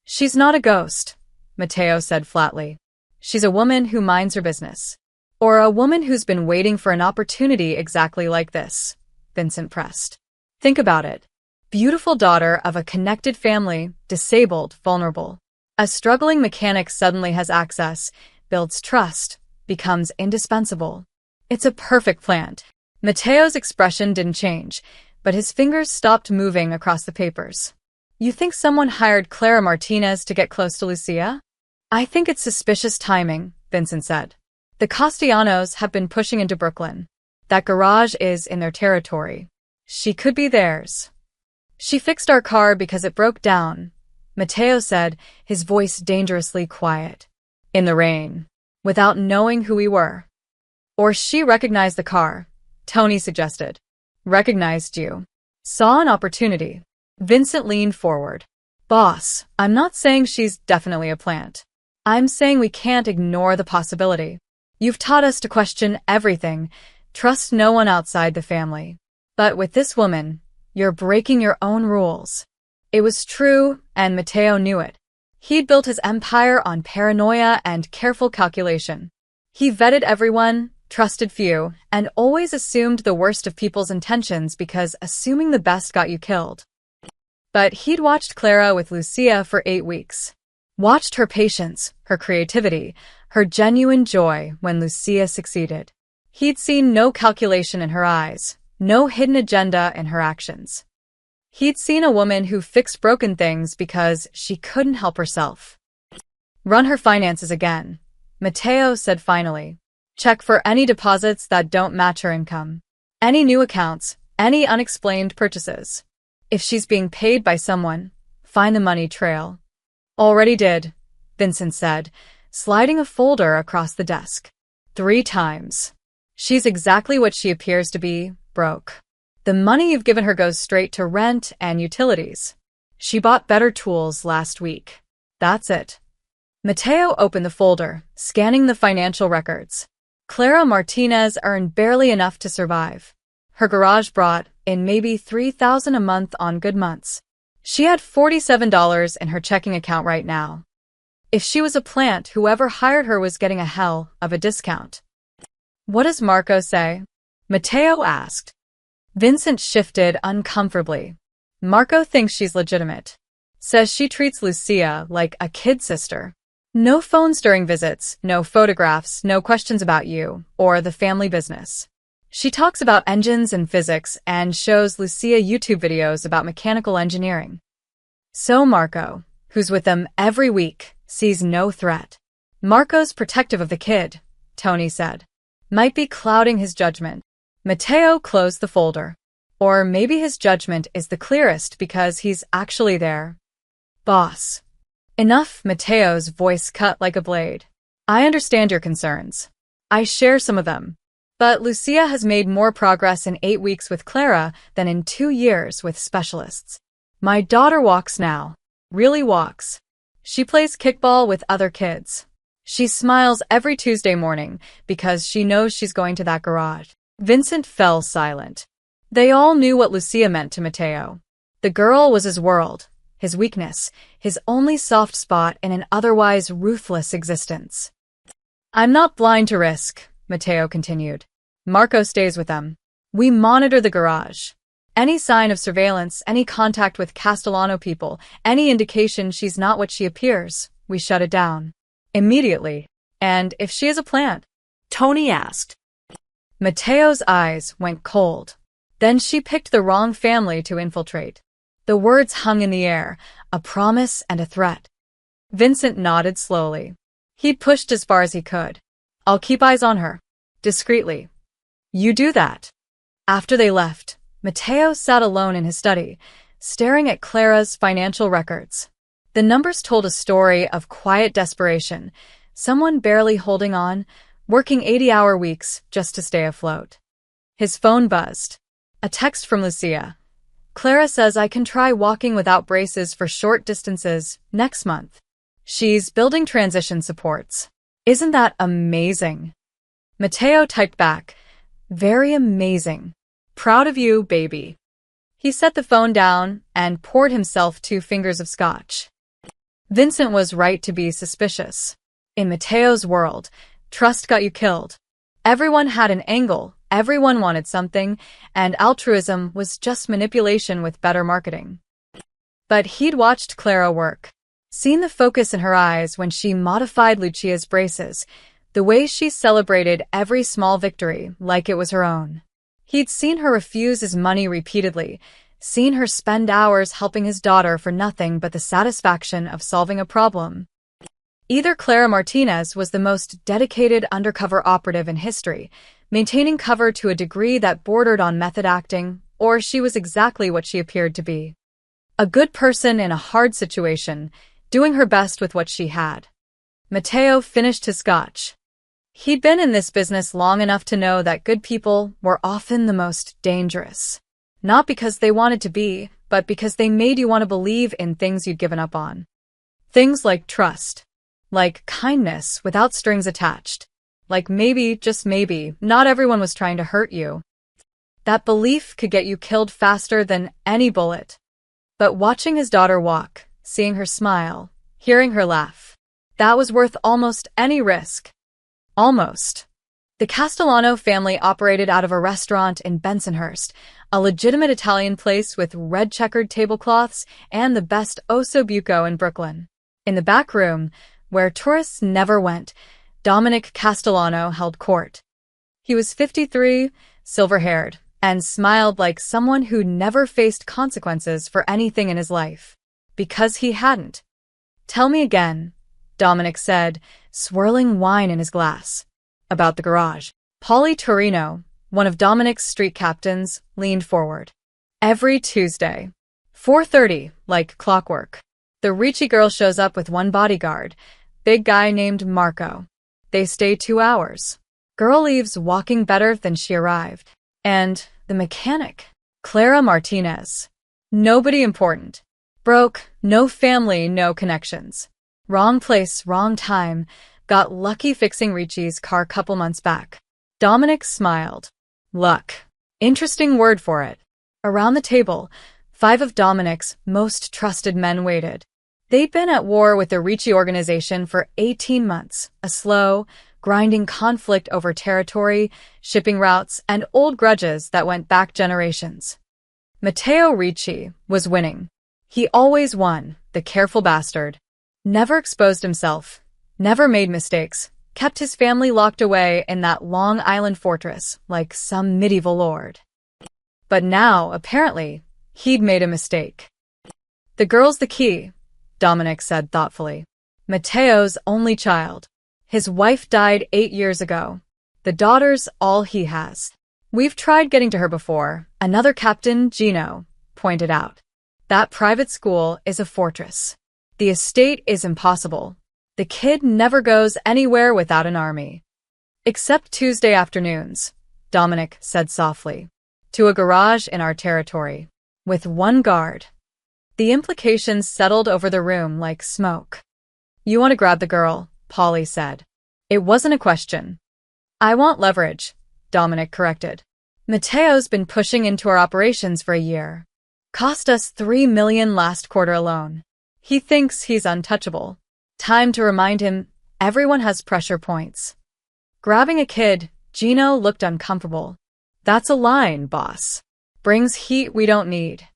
She's not a ghost, Mateo said flatly. She's a woman who minds her business. Or a woman who's been waiting for an opportunity exactly like this, Vincent pressed. Think about it. Beautiful daughter of a connected family, disabled, vulnerable. A struggling mechanic suddenly has access, builds trust, becomes indispensable. It's a perfect plan. Mateo's expression didn't change, but his fingers stopped moving across the papers. You think someone hired Clara Martinez to get close to Lucia? I think it's suspicious timing, Vincent said. The Castellanos have been pushing into Brooklyn. That garage is in their territory. She could be theirs. She fixed our car because it broke down, Mateo said, his voice dangerously quiet. In the rain. Without knowing who we were. Or she recognized the car, Tony suggested. Recognized you. Saw an opportunity. Vincent leaned forward. Boss, I'm not saying she's definitely a plant. I'm saying we can't ignore the possibility. You've taught us to question everything, trust no one outside the family. But with this woman, you're breaking your own rules. It was true, and Mateo knew it. He'd built his empire on paranoia and careful calculation. He vetted everyone, trusted few, and always assumed the worst of people's intentions because assuming the best got you killed. But he'd watched Clara with Lucia for 8 weeks. Watched her patience, her creativity, her genuine joy when Lucia succeeded. He'd seen no calculation in her eyes, no hidden agenda in her actions. He'd seen a woman who fixed broken things because she couldn't help herself. Run her finances again, Mateo said finally. Check for any deposits that don't match her income. Any new accounts, any unexplained purchases. If she's being paid by someone, find the money trail. Already did, Vincent said, sliding a folder across the desk. 3 times. She's exactly what she appears to be, broke. The money you've given her goes straight to rent and utilities. She bought better tools last week. That's it. Mateo opened the folder, scanning the financial records. Clara Martinez earned barely enough to survive. Her garage brought in maybe $3,000 a month on good months. She had $47 in her checking account right now. If she was a plant, whoever hired her was getting a hell of a discount. What does Marco say? Mateo asked. Vincent shifted uncomfortably. Marco thinks she's legitimate. Says she treats Lucia like a kid sister. No phones during visits, no photographs, no questions about you or the family business. She talks about engines and physics and shows Lucia YouTube videos about mechanical engineering. So Marco, who's with them every week, sees no threat. Marco's protective of the kid, Tony said. Might be clouding his judgment. Mateo closed the folder. Or maybe his judgment is the clearest because he's actually there. Boss. Enough, Mateo's voice cut like a blade. I understand your concerns. I share some of them. But Lucia has made more progress in 8 weeks with Clara than in 2 years with specialists. My daughter walks now. Really walks. She plays kickball with other kids. She smiles every Tuesday morning because she knows she's going to that garage. Vincent fell silent. They all knew what Lucia meant to Mateo. The girl was his world, his weakness, his only soft spot in an otherwise ruthless existence. I'm not blind to risk, Mateo continued. Marco stays with them. We monitor the garage. Any sign of surveillance, any contact with Castellano people, any indication she's not what she appears, we shut it down. Immediately. And if she is a plant? Tony asked. Mateo's eyes went cold. Then she picked the wrong family to infiltrate. The words hung in the air, a promise and a threat. Vincent nodded slowly. He pushed as far as he could. I'll keep eyes on her. Discreetly. You do that. After they left, Mateo sat alone in his study, staring at Clara's financial records. The numbers told a story of quiet desperation, someone barely holding on, working 80-hour weeks just to stay afloat. His phone buzzed. A text from Lucia. Clara says I can try walking without braces for short distances next month. She's building transition supports. Isn't that amazing? Matteo typed back, very amazing. Proud of you, baby. He set the phone down and poured himself 2 fingers of scotch. Vincent was right to be suspicious. In Matteo's world, trust got you killed. Everyone had an angle, everyone wanted something, and altruism was just manipulation with better marketing. But he'd watched Clara work, seen the focus in her eyes when she modified Lucia's braces, the way she celebrated every small victory like it was her own. He'd seen her refuse his money repeatedly, seen her spend hours helping his daughter for nothing but the satisfaction of solving a problem. Either Clara Martinez was the most dedicated undercover operative in history, maintaining cover to a degree that bordered on method acting, or she was exactly what she appeared to be. A good person in a hard situation, doing her best with what she had. Matteo finished his scotch. He'd been in this business long enough to know that good people were often the most dangerous. Not because they wanted to be, but because they made you want to believe in things you'd given up on. Things like trust. Like kindness without strings attached. Like maybe, just maybe, not everyone was trying to hurt you. That belief could get you killed faster than any bullet. But watching his daughter walk, seeing her smile, hearing her laugh, that was worth almost any risk. Almost. The Castellano family operated out of a restaurant in Bensonhurst, a legitimate Italian place with red checkered tablecloths and the best osso buco in Brooklyn. In the back room, where tourists never went, Dominic Castellano held court. He was 53, silver-haired, and smiled like someone who never faced consequences for anything in his life. Because he hadn't. Tell me again, Dominic said, swirling wine in his glass. About the garage. Polly Torino, one of Dominic's street captains, leaned forward. Every Tuesday. 4:30, like clockwork. The Ricci girl shows up with one bodyguard, big guy named Marco. They stay 2 hours. Girl leaves walking better than she arrived. And the mechanic, Clara Martinez. Nobody important. Broke, no family, no connections. Wrong place, wrong time. Got lucky fixing Ricci's car couple months back. Dominic smiled. Luck. Interesting word for it. Around the table, 5 of Dominic's most trusted men waited. They'd been at war with the Ricci organization for 18 months, a slow, grinding conflict over territory, shipping routes, and old grudges that went back generations. Matteo Ricci was winning. He always won, the careful bastard. Never exposed himself, never made mistakes, kept his family locked away in that Long Island fortress like some medieval lord. But now, apparently, he'd made a mistake. The girl's the key, Dominic said thoughtfully. Matteo's only child. His wife died 8 years ago. The daughter's all he has. We've tried getting to her before, another captain, Gino, pointed out. That private school is a fortress. The estate is impossible. The kid never goes anywhere without an army. Except Tuesday afternoons, Dominic said softly. To a garage in our territory. With 1 guard. The implications settled over the room like smoke. You want to grab the girl, Polly said. It wasn't a question. I want leverage, Dominic corrected. Matteo's been pushing into our operations for a year. Cost us $3 million last quarter alone. He thinks he's untouchable. Time to remind him, everyone has pressure points. Grabbing a kid, Gino looked uncomfortable. That's a line, boss. Brings heat we don't need.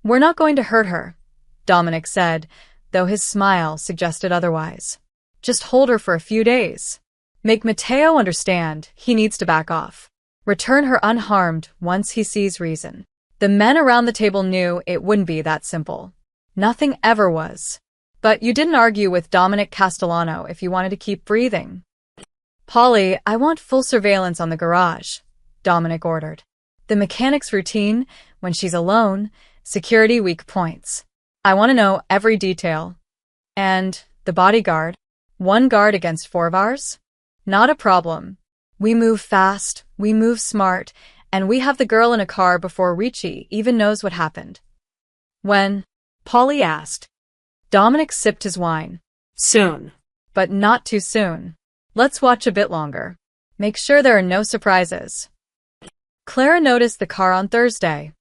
We're not going to hurt her, Dominic said, though his smile suggested otherwise. Just hold her for a few days. Make Matteo understand he needs to back off. Return her unharmed once he sees reason. The men around the table knew it wouldn't be that simple. Nothing ever was. But you didn't argue with Dominic Castellano if you wanted to keep breathing. Polly, I want full surveillance on the garage, Dominic ordered. The mechanic's routine, when she's alone, security weak points. I want to know every detail. And the bodyguard? 1 guard against 4 of ours? Not a problem. We move fast, we move smart, and we have the girl in a car before Ricci even knows what happened. When? Polly asked. Dominic sipped his wine. Soon. But not too soon. Let's watch a bit longer. Make sure there are no surprises. Clara noticed the car on Thursday.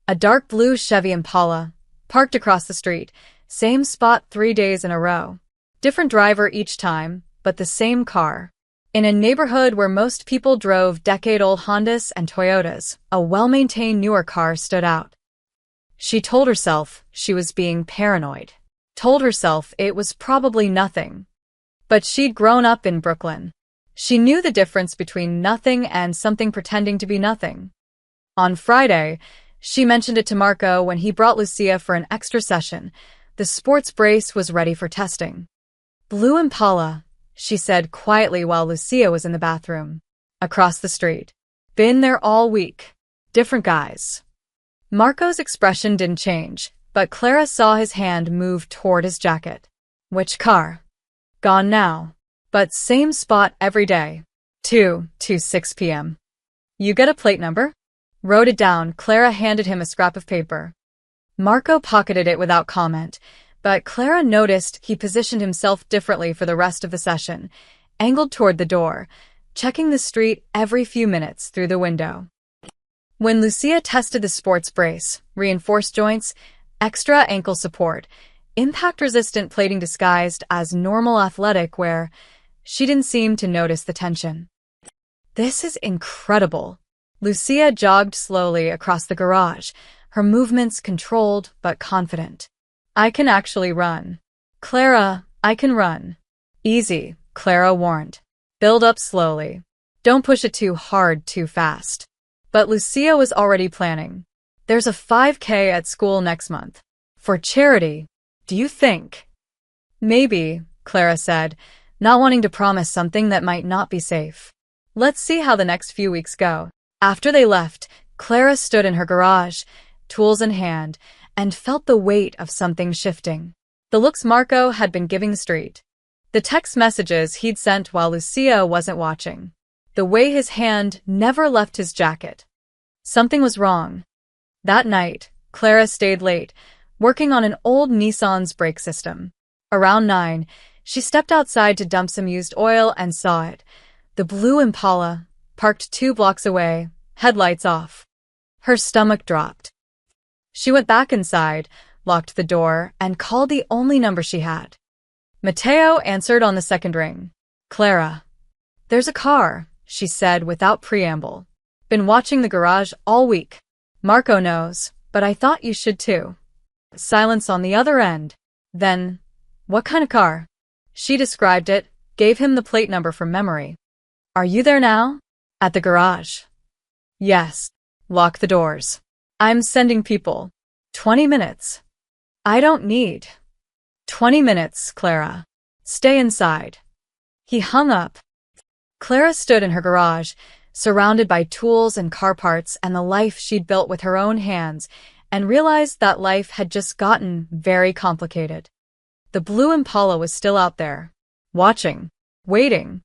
A dark blue Chevy Impala, parked across the street, same spot 3 days in a row. Different driver each time, but the same car. In a neighborhood where most people drove decade-old Hondas and Toyotas, a well-maintained newer car stood out. She told herself she was being paranoid. Told herself it was probably nothing. But she'd grown up in Brooklyn. She knew the difference between nothing and something pretending to be nothing. On Friday, she mentioned it to Marco when he brought Lucia for an extra session. The sports brace was ready for testing. Blue Impala, she said quietly while Lucia was in the bathroom. Across the street. Been there all week. Different guys. Marco's expression didn't change, but Clara saw his hand move toward his jacket. Which car? Gone now. But same spot every day. 2 to 6 p.m. You get a plate number? Wrote it down. Clara handed him a scrap of paper. Marco pocketed it without comment, but Clara noticed he positioned himself differently for the rest of the session, angled toward the door, checking the street every few minutes through the window. When Lucia tested the sports brace, reinforced joints, extra ankle support, impact-resistant plating disguised as normal athletic wear, she didn't seem to notice the tension. This is incredible. Lucia jogged slowly across the garage, her movements controlled but confident. I can actually run. Clara, I can run. Easy, Clara warned. Build up slowly. Don't push it too hard too fast. But Lucia was already planning. There's a 5K at school next month. For charity, do you think? Maybe, Clara said, not wanting to promise something that might not be safe. Let's see how the next few weeks go. After they left, Clara stood in her garage, tools in hand, and felt the weight of something shifting. The looks Marco had been giving the street. The text messages he'd sent while Lucia wasn't watching. The way his hand never left his jacket. Something was wrong. That night, Clara stayed late, working on an old Nissan's brake system. Around 9, she stepped outside to dump some used oil and saw it. The blue Impala, parked 2 blocks away, headlights off. Her stomach dropped. She went back inside, locked the door, and called the only number she had. Matteo answered on the second ring. Clara. There's a car, she said without preamble. Been watching the garage all week. Marco knows, but I thought you should too. Silence on the other end. Then, what kind of car? She described it, gave him the plate number from memory. Are you there now? At the garage. Yes. Lock the doors. I'm sending people. 20 minutes. I don't need 20 minutes, Clara. Stay inside. He hung up. Clara stood in her garage, surrounded by tools and car parts and the life she'd built with her own hands, and realized that life had just gotten very complicated. The blue Impala was still out there, watching, waiting.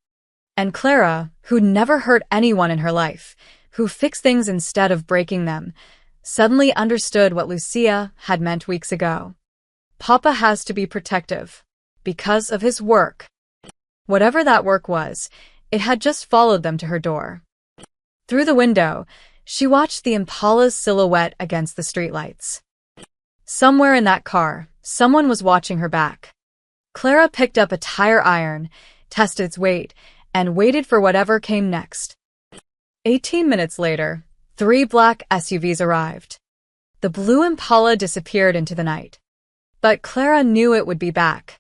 And Clara, who'd never hurt anyone in her life, who fixed things instead of breaking them, suddenly understood what Lucia had meant weeks ago. Papa has to be protective. Because of his work. Whatever that work was, it had just followed them to her door. Through the window, she watched the Impala's silhouette against the streetlights. Somewhere in that car, someone was watching her back. Clara picked up a tire iron, tested its weight, and waited for whatever came next. 18 minutes later, 3 black SUVs arrived. The blue Impala disappeared into the night. But Clara knew it would be back.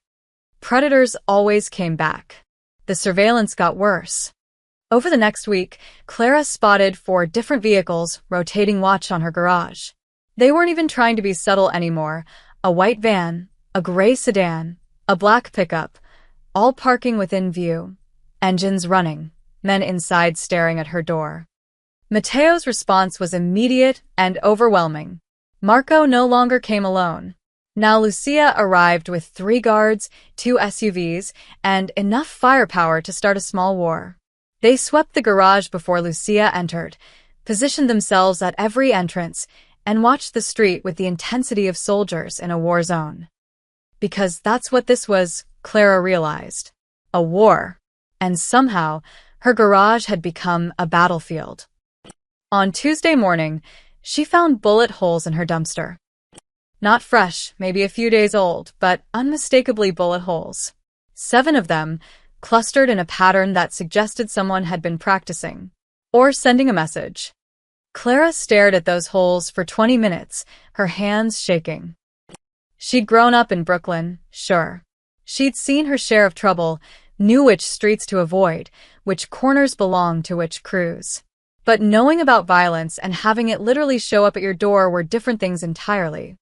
Predators always came back. The surveillance got worse. Over the next week, Clara spotted 4 different vehicles rotating watch on her garage. They weren't even trying to be subtle anymore. A white van, a gray sedan, a black pickup, all parking within view. Engines running, men inside staring at her door. Matteo's response was immediate and overwhelming. Marco no longer came alone. Now Lucia arrived with 3 guards, 2 SUVs, and enough firepower to start a small war. They swept the garage before Lucia entered, positioned themselves at every entrance, and watched the street with the intensity of soldiers in a war zone. Because that's what this was, Clara realized. A war. and somehow, her garage had become a battlefield. On Tuesday morning, she found bullet holes in her dumpster. Not fresh, maybe a few days old, but unmistakably bullet holes. 7 of them, clustered in a pattern that suggested someone had been practicing or sending a message. Clara stared at those holes for 20 minutes, her hands shaking. She'd grown up in Brooklyn, sure. She'd seen her share of trouble, knew which streets to avoid, which corners belonged to which crews. But knowing about violence and having it literally show up at your door were different things entirely.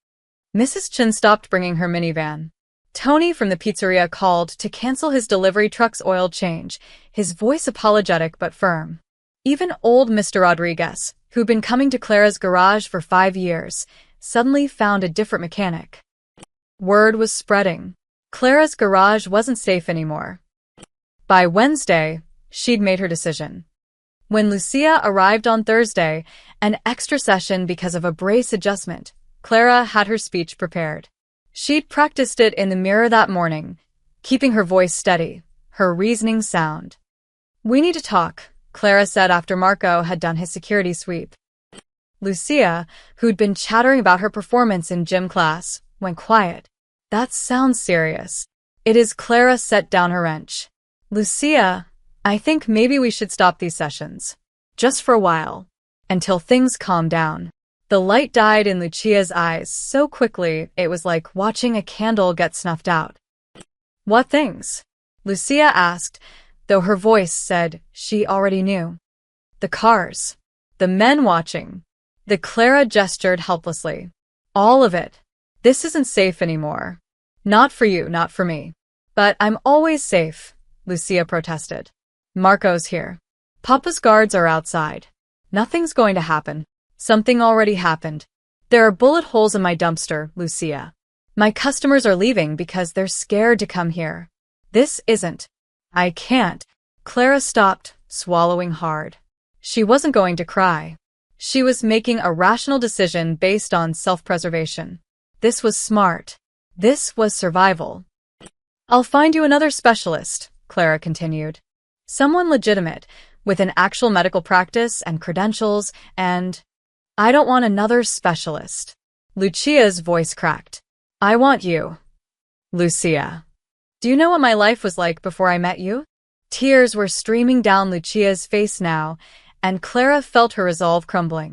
Mrs. Chen stopped bringing her minivan. Tony from the pizzeria called to cancel his delivery truck's oil change, his voice apologetic but firm. Even old Mr. Rodriguez, who'd been coming to Clara's garage for 5 years, suddenly found a different mechanic. Word was spreading. Clara's garage wasn't safe anymore. By Wednesday, she'd made her decision. When Lucia arrived on Thursday, an extra session because of a brace adjustment, Clara had her speech prepared. She'd practiced it in the mirror that morning, keeping her voice steady, her reasoning sound. "We need to talk," Clara said after Marco had done his security sweep. Lucia, who'd been chattering about her performance in gym class, went quiet. "That sounds serious." "It is." Clara set down her wrench. "Lucia, I think maybe we should stop these sessions. Just for a while. Until things calm down." The light died in Lucia's eyes so quickly it was like watching a candle get snuffed out. "What things?" Lucia asked, though her voice said she already knew. "The cars. The men watching." The Clara gestured helplessly. "All of it. This isn't safe anymore. Not for you, not for me." "But I'm always safe," Lucia protested. "Marco's here. Papa's guards are outside. Nothing's going to happen." "Something already happened. There are bullet holes in my dumpster, Lucia. My customers are leaving because they're scared to come here. This isn't." "I can't." Clara stopped, swallowing hard. She wasn't going to cry. She was making a rational decision based on self-preservation. This was smart. This was survival. "I'll find you another specialist," Clara continued. "Someone legitimate, with an actual medical practice and credentials, and—" "I don't want another specialist." Lucia's voice cracked. "I want you." "Lucia. Do you know what my life was like before I met you?" Tears were streaming down Lucia's face now, and Clara felt her resolve crumbling.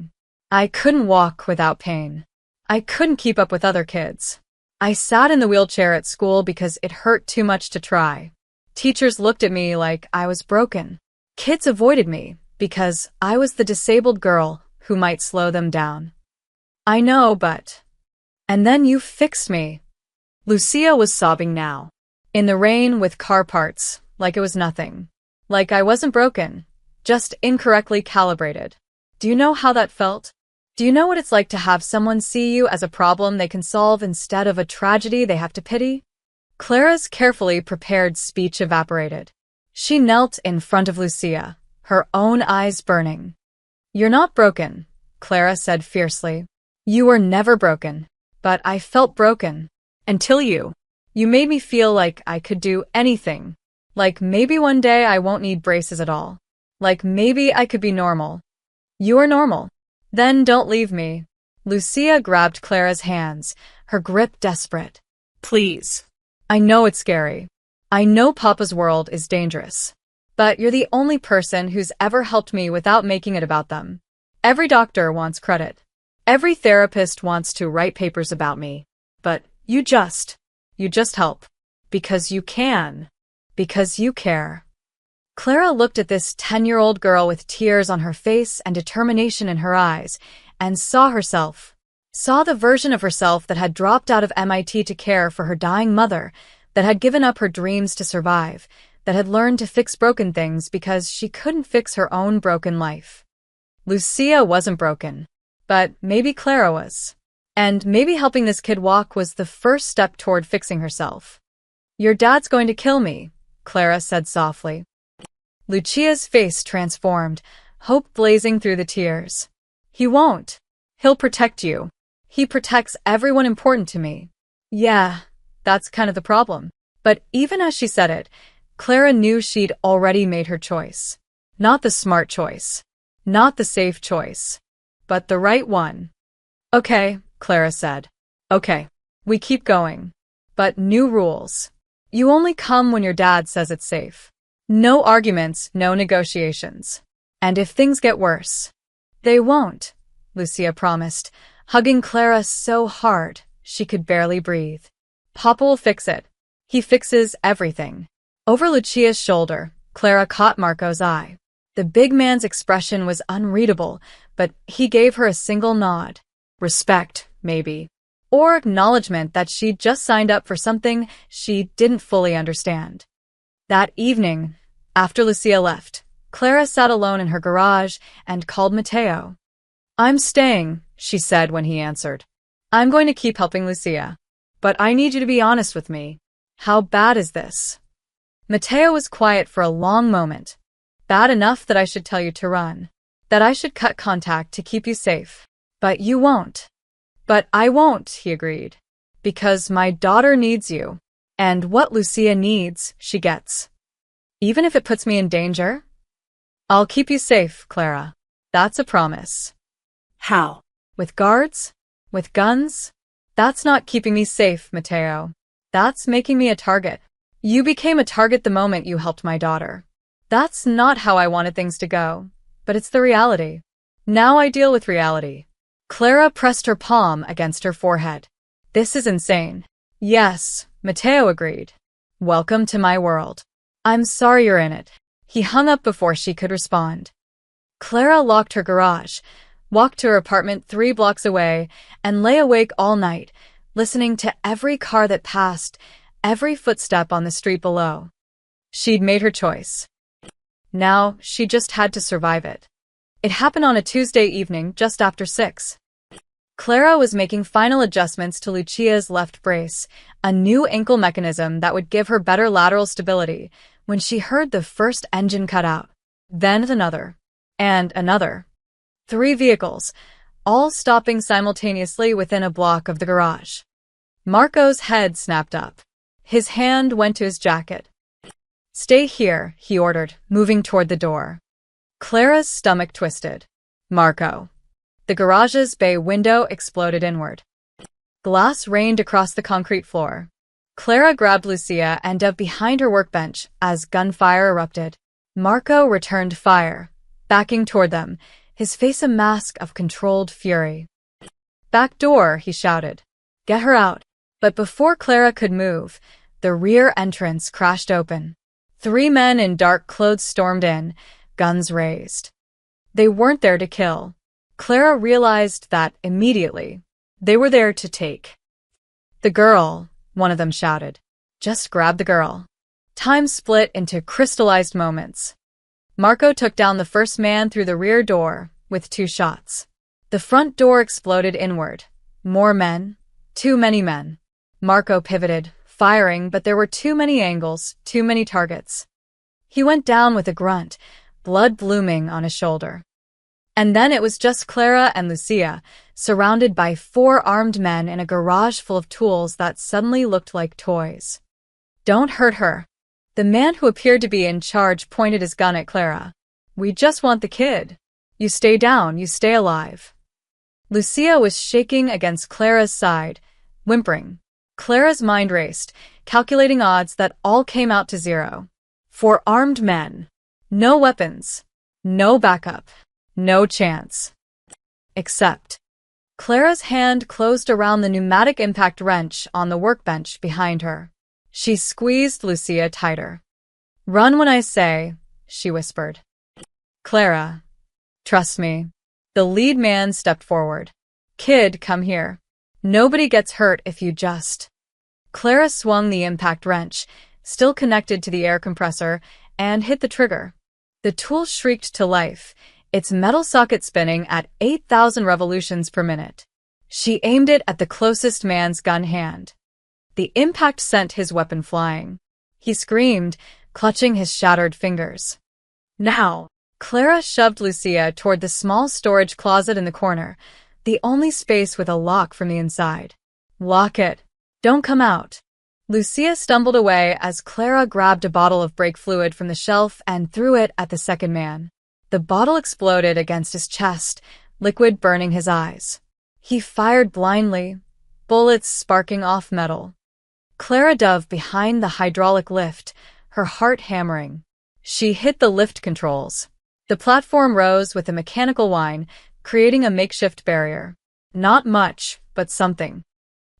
"I couldn't walk without pain. I couldn't keep up with other kids. I sat in the wheelchair at school because it hurt too much to try. Teachers looked at me like I was broken. Kids avoided me because I was the disabled girl who might slow them down. I know, but... And then you fixed me." Lucia was sobbing now. In the rain with car parts, like it was nothing. Like I wasn't broken, just incorrectly calibrated. Do you know how that felt? Do you know what it's like to have someone see you as a problem they can solve instead of a tragedy they have to pity? Clara's carefully prepared speech evaporated. She knelt in front of Lucia, her own eyes burning. "You're not broken," Clara said fiercely. "You were never broken. But I felt broken. Until you. You made me feel like I could do anything. Like maybe one day I won't need braces at all. Like maybe I could be normal. You are normal. Then don't leave me." Lucia grabbed Clara's hands, her grip desperate. "Please. I know it's scary. I know Papa's world is dangerous. But you're the only person who's ever helped me without making it about them. Every doctor wants credit. Every therapist wants to write papers about me. But you just help. Because you can. Because you care." Clara looked at this 10-year-old girl with tears on her face and determination in her eyes, and saw the version of herself that had dropped out of MIT to care for her dying mother, that had given up her dreams to survive, that had learned to fix broken things because she couldn't fix her own broken life. Lucia wasn't broken, but maybe Clara was. And maybe helping this kid walk was the first step toward fixing herself. "Your dad's going to kill me," Clara said softly. Lucia's face transformed, hope blazing through the tears. "He won't. He'll protect you. He protects everyone important to me." "Yeah, that's kind of the problem." But even as she said it, Clara knew she'd already made her choice. Not the smart choice. Not the safe choice. But the right one. Okay, Clara said. Okay. We keep going. But new rules. You only come when your dad says it's safe. No arguments, no negotiations. And if things get worse, they won't, Lucia promised, hugging Clara so hard she could barely breathe. Papa will fix it. He fixes everything. Over Lucia's shoulder, Clara caught Marco's eye. The big man's expression was unreadable, but he gave her a single nod. Respect, maybe. Or acknowledgement that she'd just signed up for something she didn't fully understand. That evening, after Lucia left, Clara sat alone in her garage and called Matteo. I'm staying, she said when he answered. I'm going to keep helping Lucia. But I need you to be honest with me. How bad is this? Matteo was quiet for a long moment. Bad enough that I should tell you to run. That I should cut contact to keep you safe. But you won't. But I won't, he agreed. Because my daughter needs you. And what Lucia needs, she gets. Even if it puts me in danger? I'll keep you safe, Clara. That's a promise. How? With guards? With guns? That's not keeping me safe, Matteo. That's making me a target. You became a target the moment you helped my daughter. That's not how I wanted things to go. But it's the reality. Now I deal with reality. Clara pressed her palm against her forehead. This is insane. Yes, Matteo agreed. Welcome to my world. I'm sorry you're in it. He hung up before she could respond. Clara locked her garage, walked to her apartment 3 blocks away, and lay awake all night, listening to every car that passed, every footstep on the street below. She'd made her choice. Now, she just had to survive it. It happened on a Tuesday evening just after 6. Clara was making final adjustments to Lucia's left brace, a new ankle mechanism that would give her better lateral stability, when she heard the first engine cut out. Then another. And another. 3 vehicles, all stopping simultaneously within a block of the garage. Marco's head snapped up. His hand went to his jacket. Stay here, he ordered, moving toward the door. Clara's stomach twisted. Marco. The garage's bay window exploded inward. Glass rained across the concrete floor. Clara grabbed Lucia and dove behind her workbench as gunfire erupted. Marco returned fire, backing toward them, his face a mask of controlled fury. Back door, he shouted. Get her out. But before Clara could move, the rear entrance crashed open. 3 men in dark clothes stormed in, guns raised. They weren't there to kill. Clara realized that immediately. They were there to take. The girl, one of them shouted. Just grab the girl. Time split into crystallized moments. Marco took down the first man through the rear door with 2 shots. The front door exploded inward. More men. Too many men. Marco pivoted, firing, but there were too many angles, too many targets. He went down with a grunt, blood blooming on his shoulder. And then it was just Clara and Lucia, surrounded by 4 armed men in a garage full of tools that suddenly looked like toys. Don't hurt her. The man who appeared to be in charge pointed his gun at Clara. We just want the kid. You stay down, you stay alive. Lucia was shaking against Clara's side, whimpering. Clara's mind raced, calculating odds that all came out to 0. 4 armed men. No weapons. No backup. No chance. Except. Clara's hand closed around the pneumatic impact wrench on the workbench behind her. She squeezed Lucia tighter. Run when I say, she whispered. Clara. Trust me. The lead man stepped forward. Kid, come here. Nobody gets hurt if you just. Clara swung the impact wrench, still connected to the air compressor, and hit the trigger. The tool shrieked to life, its metal socket spinning at 8,000 revolutions per minute. She aimed it at the closest man's gun hand. The impact sent his weapon flying. He screamed, clutching his shattered fingers. Now! Clara shoved Lucia toward the small storage closet in the corner, the only space with a lock from the inside. Lock it. Don't come out. Lucia stumbled away as Clara grabbed a bottle of brake fluid from the shelf and threw it at the second man. The bottle exploded against his chest, liquid burning his eyes. He fired blindly, bullets sparking off metal. Clara dove behind the hydraulic lift, her heart hammering. She hit the lift controls. The platform rose with a mechanical whine, creating a makeshift barrier. Not much, but something.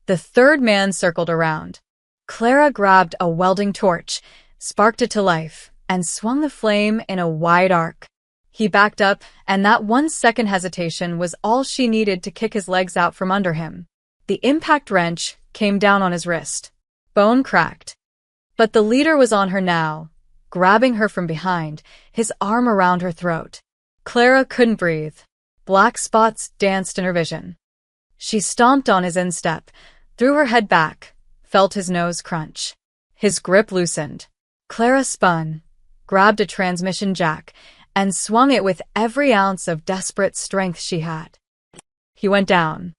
The third man circled around. Clara grabbed a welding torch, sparked it to life, and swung the flame in a wide arc. He backed up, and that 1 second hesitation was all she needed to kick his legs out from under him. The impact wrench came down on his wrist. Bone cracked. But the leader was on her now, grabbing her from behind, his arm around her throat. Clara couldn't breathe. Black spots danced in her vision. She stomped on his instep, threw her head back, felt his nose crunch. His grip loosened. Clara spun, grabbed a transmission jack, and swung it with every ounce of desperate strength she had. He went down.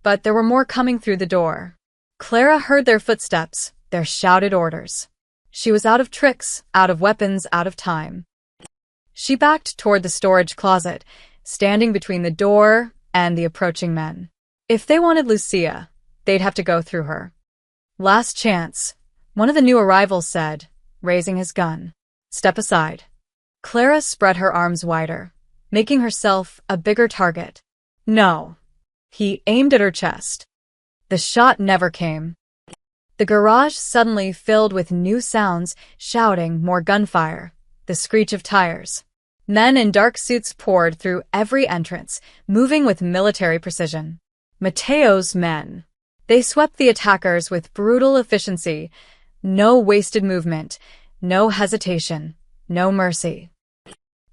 But there were more coming through the door. Clara heard their footsteps, their shouted orders. She was out of tricks, out of weapons, out of time. She backed toward the storage closet, standing between the door and the approaching men. If they wanted Lucia, they'd have to go through her. Last chance, one of the new arrivals said, raising his gun. Step aside. Clara spread her arms wider, making herself a bigger target. No. He aimed at her chest. The shot never came. The garage suddenly filled with new sounds, shouting, more gunfire, the screech of tires. Men in dark suits poured through every entrance, moving with military precision. Matteo's men. They swept the attackers with brutal efficiency. No wasted movement, no hesitation, no mercy.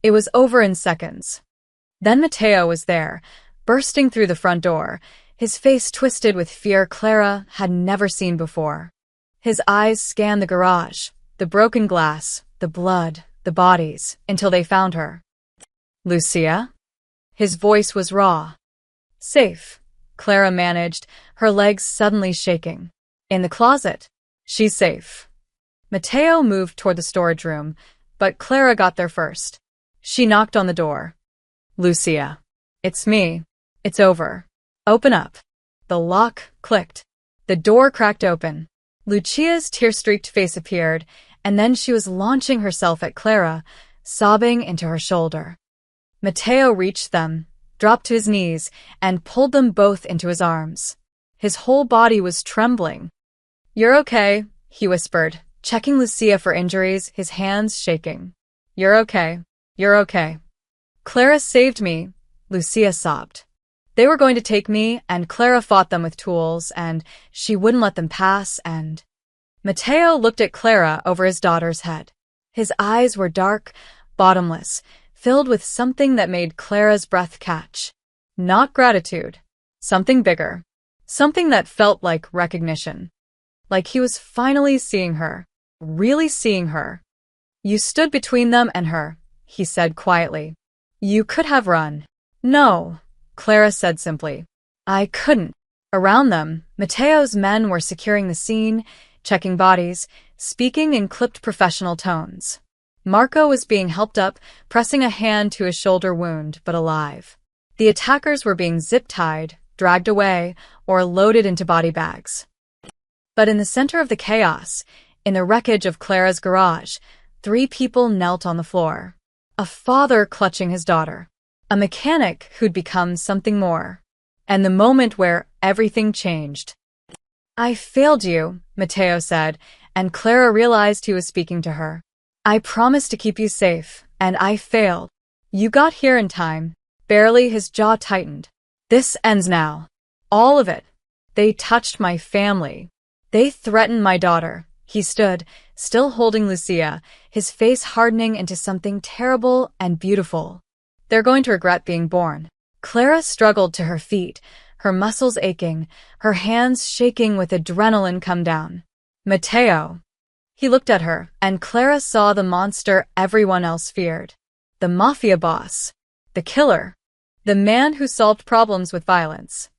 It was over in seconds. Then Matteo was there, bursting through the front door, his face twisted with fear Clara had never seen before. His eyes scanned the garage, the broken glass, the blood, the bodies, until they found her. Lucia? His voice was raw. Safe, Clara managed, her legs suddenly shaking. In the closet. She's safe. Matteo moved toward the storage room, but Clara got there first. She knocked on the door. Lucia. It's me. It's over. Open up. The lock clicked. The door cracked open. Lucia's tear-streaked face appeared, and then she was launching herself at Clara, sobbing into her shoulder. Matteo reached them, dropped to his knees, and pulled them both into his arms. His whole body was trembling. You're okay, he whispered, checking Lucia for injuries, his hands shaking. You're okay. You're okay. Clara saved me, Lucia sobbed. They were going to take me, and Clara fought them with tools, and she wouldn't let them pass, and... Matteo looked at Clara over his daughter's head. His eyes were dark, bottomless, filled with something that made Clara's breath catch. Not gratitude. Something bigger. Something that felt like recognition. Like he was finally seeing her. Really seeing her. You stood between them and her, he said quietly. You could have run. No, Clara said simply. I couldn't. Around them, Matteo's men were securing the scene, checking bodies, speaking in clipped professional tones. Marco was being helped up, pressing a hand to his shoulder wound, but alive. The attackers were being zip-tied, dragged away, or loaded into body bags. But in the center of the chaos, in the wreckage of Clara's garage, 3 people knelt on the floor. A father clutching his daughter. A mechanic who'd become something more. And the moment where everything changed. I failed you, Matteo said, and Clara realized he was speaking to her. I promised to keep you safe, and I failed. You got here in time. Barely, his jaw tightened. This ends now. All of it. They touched my family. They threatened my daughter. He stood, still holding Lucia, his face hardening into something terrible and beautiful. They're going to regret being born. Clara struggled to her feet, her muscles aching, her hands shaking with adrenaline come down. Matteo. He looked at her, and Clara saw the monster everyone else feared. The Mafia boss. The killer. The man who solved problems with violence.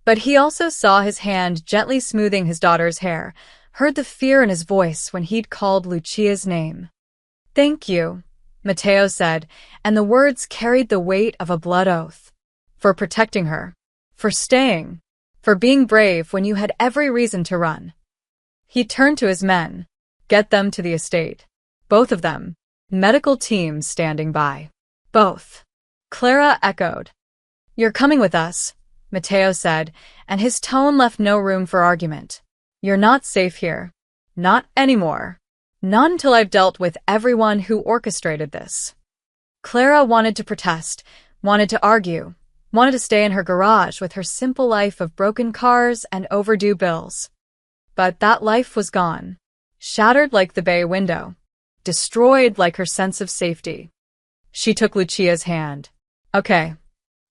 But he also saw his hand gently smoothing his daughter's hair, heard the fear in his voice when he'd called Lucia's name. "Thank you," Matteo said, and the words carried the weight of a blood oath. For protecting her. For staying. For being brave when you had every reason to run. He turned to his men. "Get them to the estate. Both of them. Medical teams standing by." "Both." Clara echoed. "You're coming with us," Matteo said, and his tone left no room for argument. "You're not safe here. Not anymore. Not until I've dealt with everyone who orchestrated this." Clara wanted to protest, wanted to argue, wanted to stay in her garage with her simple life of broken cars and overdue bills. But that life was gone. Shattered like the bay window. Destroyed like her sense of safety. She took Lucia's hand. "Okay."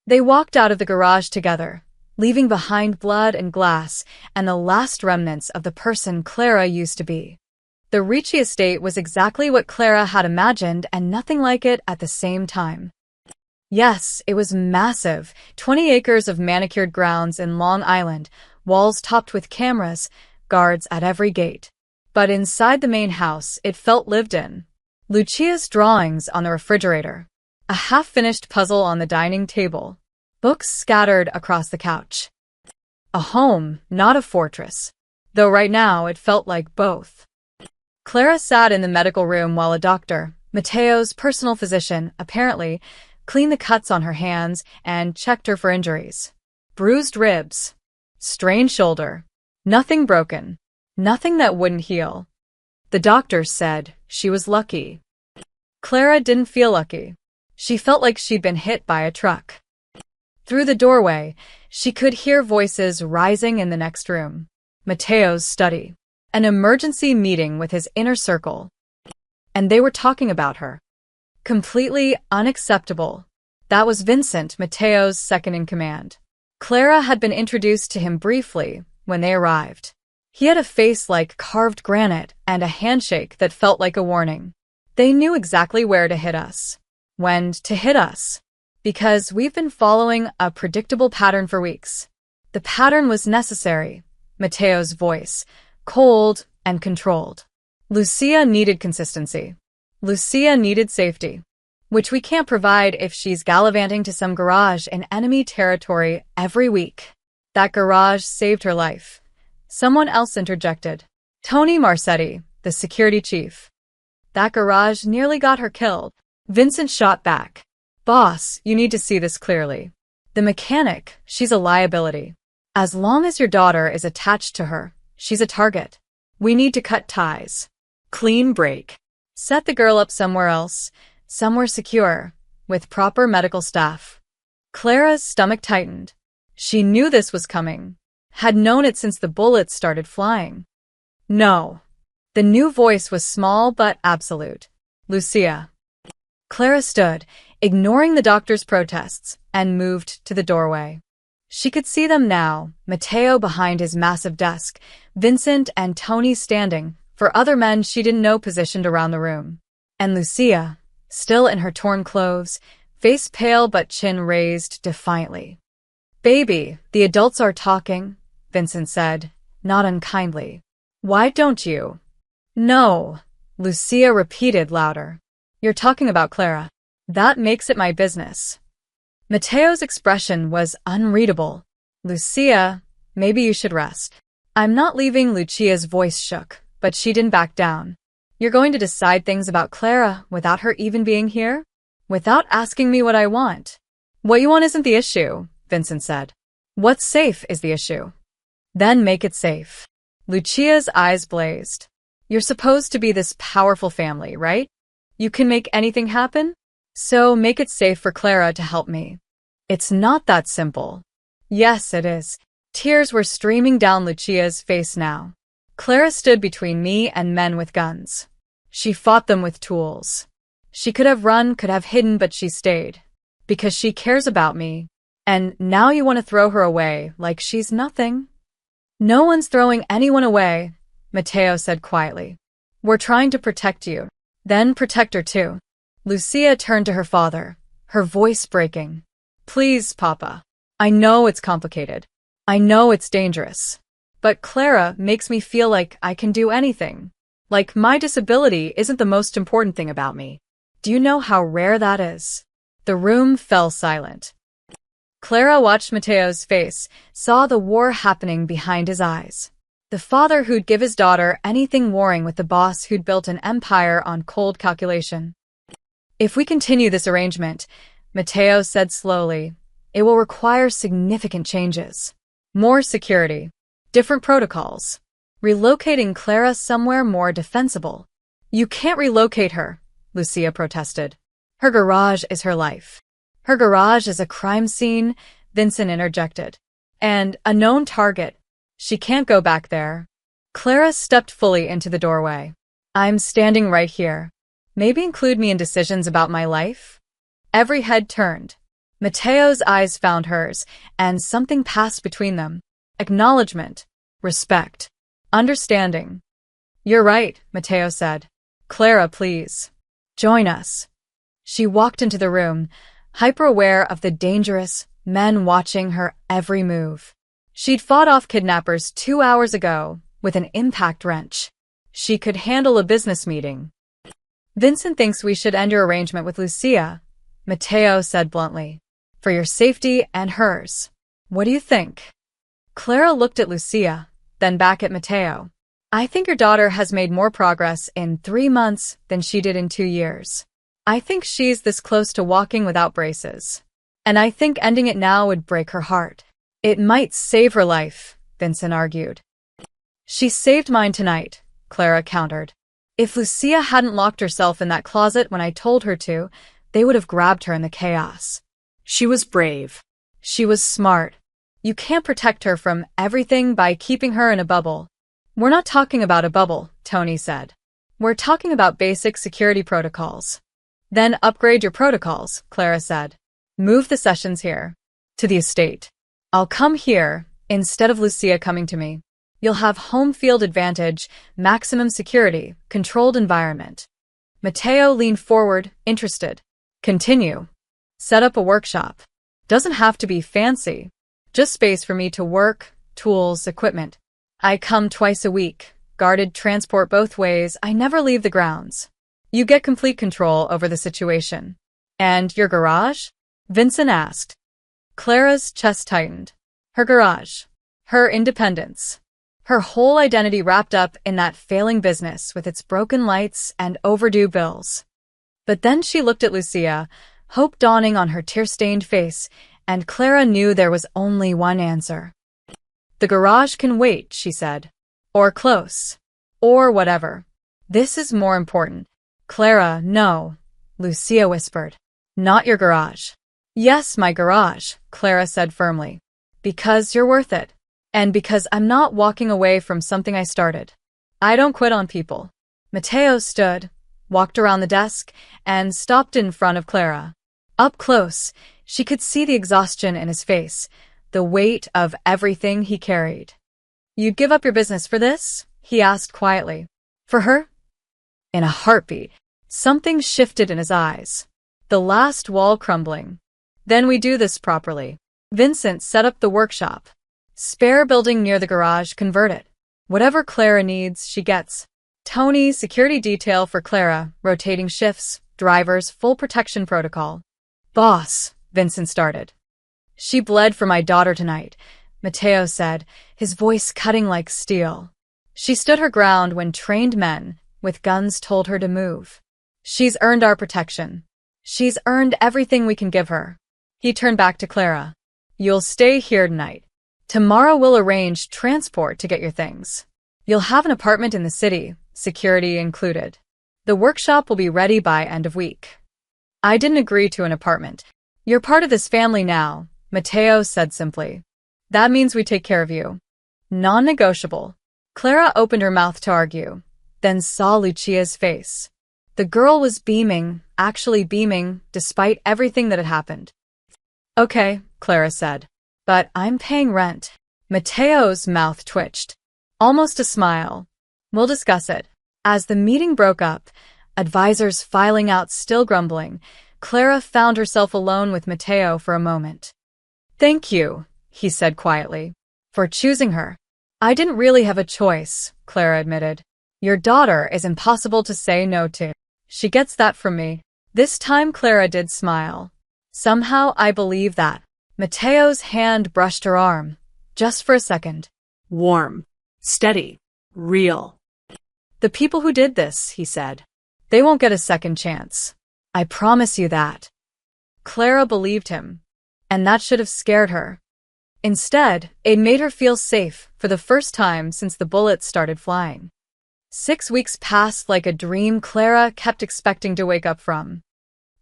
They walked out of the garage together, leaving behind blood and glass and the last remnants of the person Clara used to be. The Ricci estate was exactly what Clara had imagined and nothing like it at the same time. Yes, it was massive, 20 acres of manicured grounds in Long Island, walls topped with cameras, guards at every gate. But inside the main house, it felt lived in. Lucia's drawings on the refrigerator. A half-finished puzzle on the dining table. Books scattered across the couch. A home, not a fortress. Though right now it felt like both. Clara sat in the medical room while a doctor, Matteo's personal physician, apparently, cleaned the cuts on her hands and checked her for injuries. Bruised ribs. Strained shoulder. Nothing broken. Nothing that wouldn't heal. The doctor said she was lucky. Clara didn't feel lucky. She felt like she'd been hit by a truck. Through the doorway, she could hear voices rising in the next room. Matteo's study. An emergency meeting with his inner circle. And they were talking about her. Completely unacceptable. That was Vincent, Matteo's second-in-command. Clara had been introduced to him briefly when they arrived. He had a face like carved granite and a handshake that felt like a warning. They knew exactly where to hit us. When to hit us. Because we've been following a predictable pattern for weeks. The pattern was necessary. Matteo's voice. Cold and controlled. Lucia needed consistency. Lucia needed safety. Which we can't provide if she's gallivanting to some garage in enemy territory every week. That garage saved her life. Someone else interjected. Tony Marcetti, the security chief. That garage nearly got her killed. Vincent shot back. Boss, you need to see this clearly. The mechanic, she's a liability. As long as your daughter is attached to her, she's a target. We need to cut ties. Clean break. Set the girl up somewhere else, somewhere secure, with proper medical staff. Clara's stomach tightened. She knew this was coming. Had known it since the bullets started flying. No. The new voice was small but absolute. Lucia. Clara stood, ignoring the doctor's protests, and moved to the doorway. She could see them now, Matteo behind his massive desk, Vincent and Tony standing, for other men she didn't know positioned around the room. And Lucia, still in her torn clothes, face pale but chin raised defiantly. "Baby, the adults are talking," Vincent said, not unkindly. "Why don't you?" "No," Lucia repeated louder. "You're talking about Clara. That makes it my business." Matteo's expression was unreadable. "Lucia, maybe you should rest." "I'm not leaving." Lucia's voice shook, but she didn't back down. "You're going to decide things about Clara without her even being here? Without asking me what I want?" "What you want isn't the issue," Vincent said. "What's safe is the issue." "Then make it safe." Lucia's eyes blazed. "You're supposed to be this powerful family, right? You can make anything happen? So make it safe for Clara to help me." "It's not that simple." "Yes, it is." Tears were streaming down Lucia's face now. "Clara stood between me and men with guns. She fought them with tools. She could have run, could have hidden, but she stayed. Because she cares about me. And now you want to throw her away like she's nothing?" "No one's throwing anyone away," Matteo said quietly. "We're trying to protect you. Then protect her too." Lucia turned to her father, her voice breaking. "Please, Papa. I know it's complicated. I know it's dangerous. But Clara makes me feel like I can do anything. Like my disability isn't the most important thing about me. Do you know how rare that is? The room fell silent. Clara watched Mateo's face, saw the war happening behind his eyes. The father who'd give his daughter anything warring with the boss who'd built an empire on cold calculation. If we continue this arrangement, Mateo said slowly, it will require significant changes. More security. Different protocols. Relocating Clara somewhere more defensible. You can't relocate her, Lucia protested. Her garage is her life. Her garage is a crime scene, Vincent interjected. And a known target. She can't go back there. Clara stepped fully into the doorway. I'm standing right here. Maybe include me in decisions about my life? Every head turned. Mateo's eyes found hers, and something passed between them. Acknowledgement. Respect. Understanding. You're right, Mateo said. Clara, please. Join us. She walked into the room, hyper-aware of the dangerous men watching her every move. She'd fought off kidnappers 2 hours ago with an impact wrench. She could handle a business meeting. Vincent thinks we should end your arrangement with Lucia, Mateo said bluntly. For your safety and hers. What do you think? Clara looked at Lucia, then back at Mateo. I think your daughter has made more progress in 3 months than she did in 2 years. I think she's this close to walking without braces. And I think ending it now would break her heart. It might save her life, Vincent argued. She saved mine tonight, Clara countered. If Lucia hadn't locked herself in that closet when I told her to, they would have grabbed her in the chaos. She was brave. She was smart. You can't protect her from everything by keeping her in a bubble. We're not talking about a bubble, Tony said. We're talking about basic security protocols. Then upgrade your protocols, Clara said. Move the sessions here. To the estate. I'll come here, instead of Lucia coming to me. You'll have home field advantage, maximum security, controlled environment. Mateo leaned forward, interested. Continue. Set up a workshop. Doesn't have to be fancy. Just space for me to work, tools, equipment. I come twice a week, guarded transport both ways, I never leave the grounds. You get complete control over the situation. And your garage? Vincent asked. Clara's chest tightened. Her garage. Her independence. Her whole identity wrapped up in that failing business with its broken lights and overdue bills. But then she looked at Lucia, hope dawning on her tear-stained face, and Clara knew there was only one answer. The garage can wait, she said. Or close. Or whatever. This is more important. Clara, no, Lucia whispered. Not your garage. Yes, my garage, Clara said firmly. Because you're worth it. And because I'm not walking away from something I started. I don't quit on people. Mateo stood, walked around the desk, and stopped in front of Clara. Up close, she could see the exhaustion in his face, the weight of everything he carried. You'd give up your business for this? He asked quietly. For her? In a heartbeat, something shifted in his eyes. The last wall crumbling. Then we do this properly. Vincent set up the workshop. Spare building near the garage, convert it. Whatever Clara needs, she gets. Tony, security detail for Clara, rotating shifts, drivers, full protection protocol. Boss, Vincent started. She bled for my daughter tonight, Mateo said, his voice cutting like steel. She stood her ground when trained men with guns told her to move. She's earned our protection. She's earned everything we can give her. He turned back to Clara. You'll stay here tonight. Tomorrow we'll arrange transport to get your things. You'll have an apartment in the city, security included. The workshop will be ready by end of week. I didn't agree to an apartment. You're part of this family now, Mateo said simply. That means we take care of you. Non-negotiable. Clara opened her mouth to argue, then saw Lucia's face. The girl was beaming, actually beaming, despite everything that had happened. Okay, Clara said. But I'm paying rent. Mateo's mouth twitched. Almost a smile. We'll discuss it. As the meeting broke up, advisors filing out still grumbling, Clara found herself alone with Mateo for a moment. Thank you, he said quietly, for choosing her. I didn't really have a choice, Clara admitted. Your daughter is impossible to say no to. She gets that from me. This time Clara did smile. Somehow I believe that. Mateo's hand brushed her arm. Just for a second. Warm. Steady. Real. The people who did this, he said. They won't get a second chance. I promise you that. Clara believed him. And that should have scared her. Instead, it made her feel safe for the first time since the bullets started flying. 6 weeks passed like a dream Clara kept expecting to wake up from.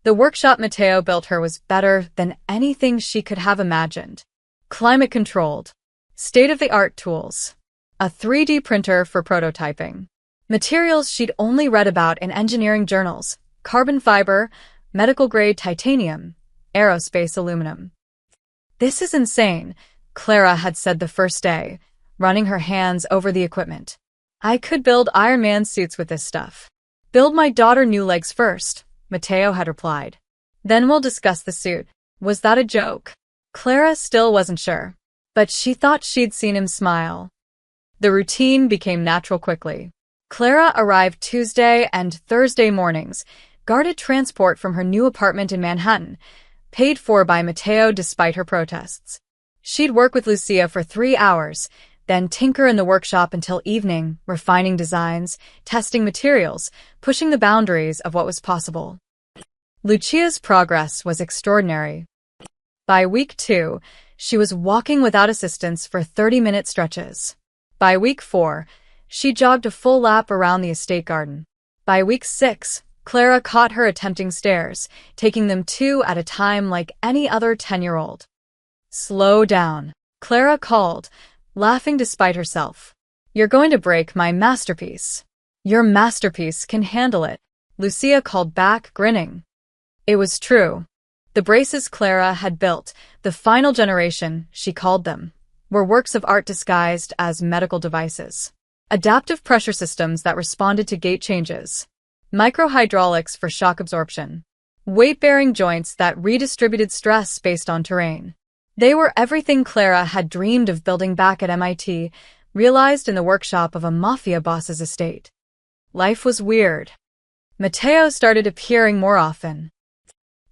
The workshop Mateo built her was better than anything she could have imagined. Climate-controlled, state-of-the-art tools, a 3D printer for prototyping, materials she'd only read about in engineering journals, carbon fiber, medical-grade titanium, aerospace aluminum. This is insane, Clara had said the first day, running her hands over the equipment. I could build Iron Man suits with this stuff. Build my daughter new legs first, Mateo had replied. Then we'll discuss the suit. Was that a joke? Clara still wasn't sure, but she thought she'd seen him smile. The routine became natural quickly. Clara arrived Tuesday and Thursday mornings, guarded transport from her new apartment in Manhattan, paid for by Mateo despite her protests. She'd work with Lucia for 3 hours, then tinker in the workshop until evening, refining designs, testing materials, pushing the boundaries of what was possible. Lucia's progress was extraordinary. By week 2, she was walking without assistance for 30-minute stretches. By week 4, she jogged a full lap around the estate garden. By week 6, Clara caught her attempting stairs, taking them 2 at a time like any other 10-year-old. Slow down, Clara called, laughing despite herself. You're going to break my masterpiece. Your masterpiece can handle it, Lucia called back, grinning. It was true. The braces Clara had built, the final generation, she called them, were works of art disguised as medical devices. Adaptive pressure systems that responded to gait changes. Microhydraulics for shock absorption. Weight-bearing joints that redistributed stress based on terrain. They were everything Clara had dreamed of building back at MIT, realized in the workshop of a Mafia boss's estate. Life was weird. Mateo started appearing more often.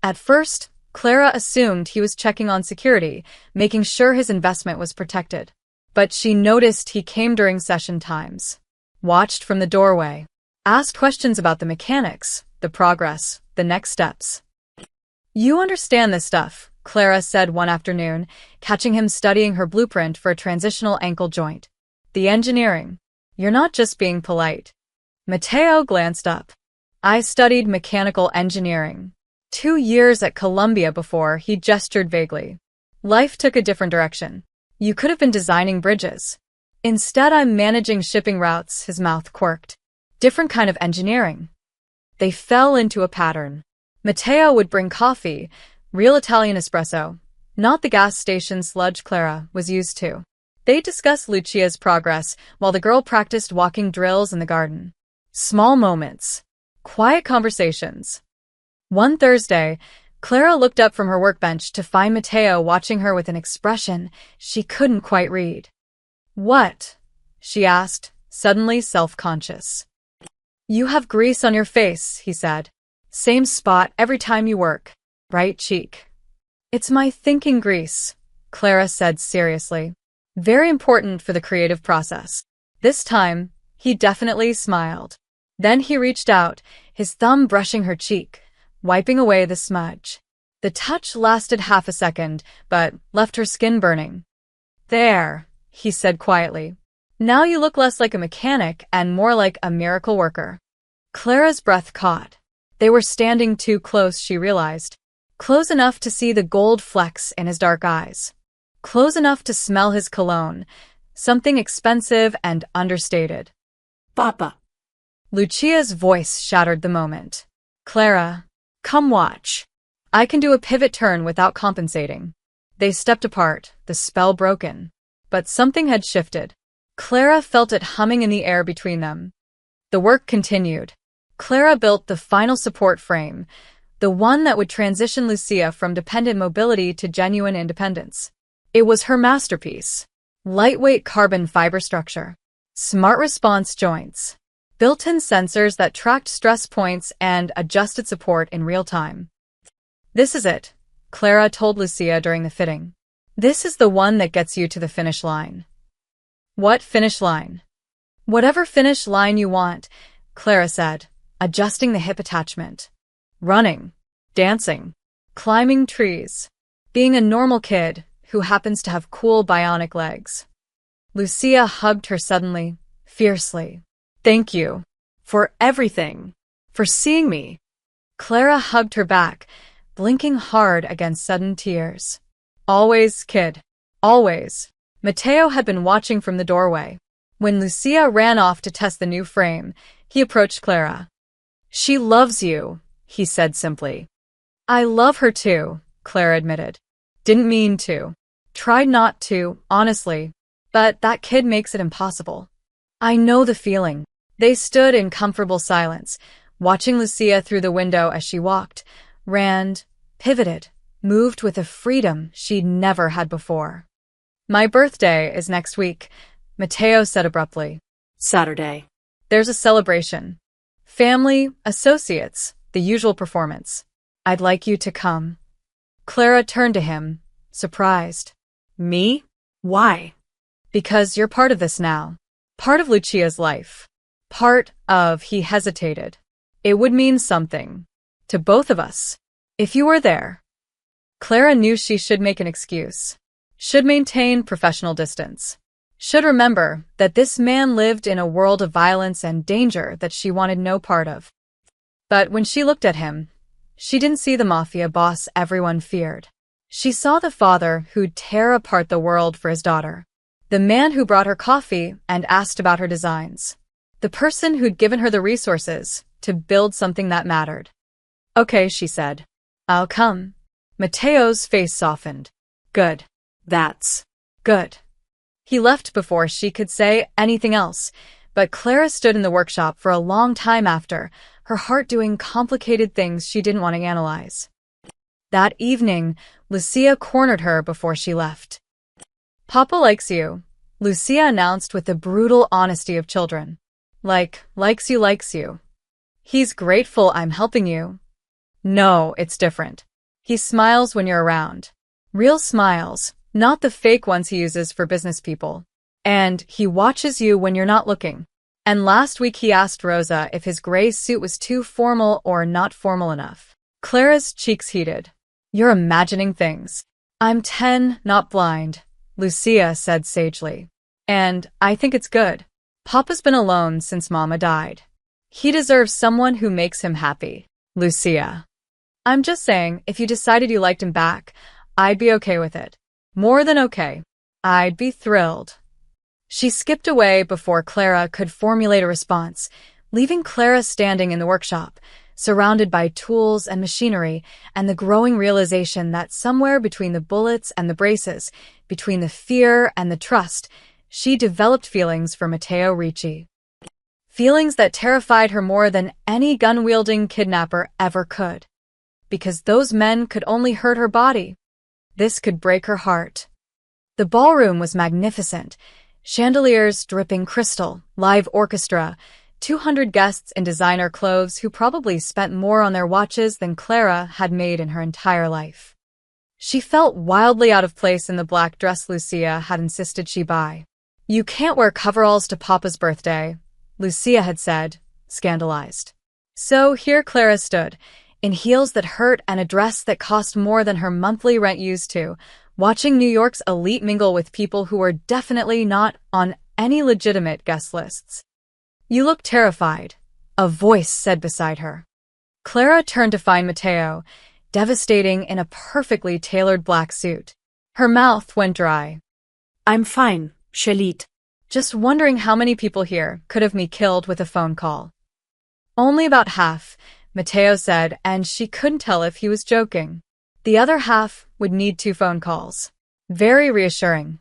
At first, Clara assumed he was checking on security, making sure his investment was protected. But she noticed he came during session times, watched from the doorway, asked questions about the mechanics, the progress, the next steps. You understand this stuff, Clara said one afternoon, catching him studying her blueprint for a transitional ankle joint. The engineering. You're not just being polite. Mateo glanced up. I studied mechanical engineering. 2 years at Columbia before, he gestured vaguely. Life took a different direction. You could have been designing bridges. Instead, I'm managing shipping routes, his mouth quirked. Different kind of engineering. They fell into a pattern. Mateo would bring coffee, real Italian espresso, not the gas station sludge Clara was used to. They discussed Lucia's progress while the girl practiced walking drills in the garden. Small moments. Quiet conversations. One Thursday, Clara looked up from her workbench to find Mateo watching her with an expression she couldn't quite read. What? She asked, suddenly self-conscious. You have grease on your face, he said. Same spot every time you work. Right cheek. It's my thinking grease, Clara said seriously. Very important for the creative process. This time, he definitely smiled. Then he reached out, his thumb brushing her cheek, wiping away the smudge. The touch lasted half a second, but left her skin burning. There, he said quietly. Now you look less like a mechanic and more like a miracle worker. Clara's breath caught. They were standing too close, she realized. Close enough to see the gold flecks in his dark eyes. Close enough to smell his cologne, something expensive and understated. Papa. Lucia's voice shattered the moment. Clara, come watch. I can do a pivot turn without compensating. They stepped apart, the spell broken. But something had shifted. Clara felt it humming in the air between them. The work continued. Clara built the final support frame, the one that would transition Lucia from dependent mobility to genuine independence. It was her masterpiece. lightweight carbon fiber structure, smart response joints, built-in sensors that tracked stress points and adjusted support in real time. "This is it," Clara told Lucia during the fitting. "This is the one that gets you to the finish line." "What finish line?" "Whatever finish line you want," Clara said, adjusting the hip attachment. "Running, dancing, climbing trees, being a normal kid who happens to have cool bionic legs." Lucia hugged her suddenly, fiercely. "Thank you. For everything. For seeing me." Clara hugged her back, blinking hard against sudden tears. "Always, kid. Always." Matteo had been watching from the doorway. When Lucia ran off to test the new frame, he approached Clara. "She loves you," he said simply. "I love her too," Clara admitted. "Didn't mean to. Tried not to, honestly. But that kid makes it impossible." "I know the feeling." They stood in comfortable silence, watching Lucia through the window as she walked, ran, pivoted, moved with a freedom she'd never had before. "My birthday is next week," Matteo said abruptly. Saturday. "There's a celebration. Family, associates, the usual performance. I'd like you to come." Clara turned to him, surprised. "Me? Why? "Because you're part of this now. Part of Lucia's life. Part of," he hesitated. "It would mean something. To both of us. If you were there." Clara knew she should make an excuse. Should maintain professional distance. Should remember that this man lived in a world of violence and danger that she wanted no part of. But when she looked at him, she didn't see the Mafia boss everyone feared. She saw the father who'd tear apart the world for his daughter. The man who brought her coffee and asked about her designs. The person who'd given her the resources to build something that mattered. "Okay," she said. "I'll come." Matteo's face softened. "Good. That's Good." He left before she could say anything else, but Clara stood in the workshop for a long time after, her heart doing complicated things she didn't want to analyze. That evening, Lucia cornered her before she left. "Papa likes you," Lucia announced with the brutal honesty of children. Likes you. "He's grateful I'm helping you." "No, it's different. He smiles when you're around. Real smiles, not the fake ones he uses for business people. And he watches you when you're not looking. And last week he asked Rosa if his gray suit was too formal or not formal enough." Clara's cheeks heated. "You're imagining things." "I'm 10, not blind," Lucia said sagely. "And I think it's good. Papa's been alone since Mama died. He deserves someone who makes him happy." "Lucia. I'm just saying, if you decided you liked him back, I'd be okay with it. More than okay. I'd be thrilled." She skipped away before Clara could formulate a response, leaving Clara standing in the workshop, surrounded by tools and machinery, and the growing realization that somewhere between the bullets and the braces, between the fear and the trust, she developed feelings for Matteo Ricci. Feelings that terrified her more than any gun-wielding kidnapper ever could. Because those men could only hurt her body. This could break her heart. The ballroom was magnificent. Chandeliers dripping crystal, live orchestra, 200 guests in designer clothes who probably spent more on their watches than Clara had made in her entire life. She felt wildly out of place in the black dress Lucia had insisted she buy. "You can't wear coveralls to Papa's birthday," Lucia had said, scandalized. So here Clara stood, in heels that hurt and a dress that cost more than her monthly rent used to, watching New York's elite mingle with people who were definitely not on any legitimate guest lists. "You look terrified," a voice said beside her. Clara turned to find Matteo, devastating in a perfectly tailored black suit. Her mouth went dry. I'm fine, Shalit. Just wondering how many people here could have me killed with a phone call. Only about half, Matteo said, and she couldn't tell if he was joking. The other half would need 2 phone calls. Very reassuring.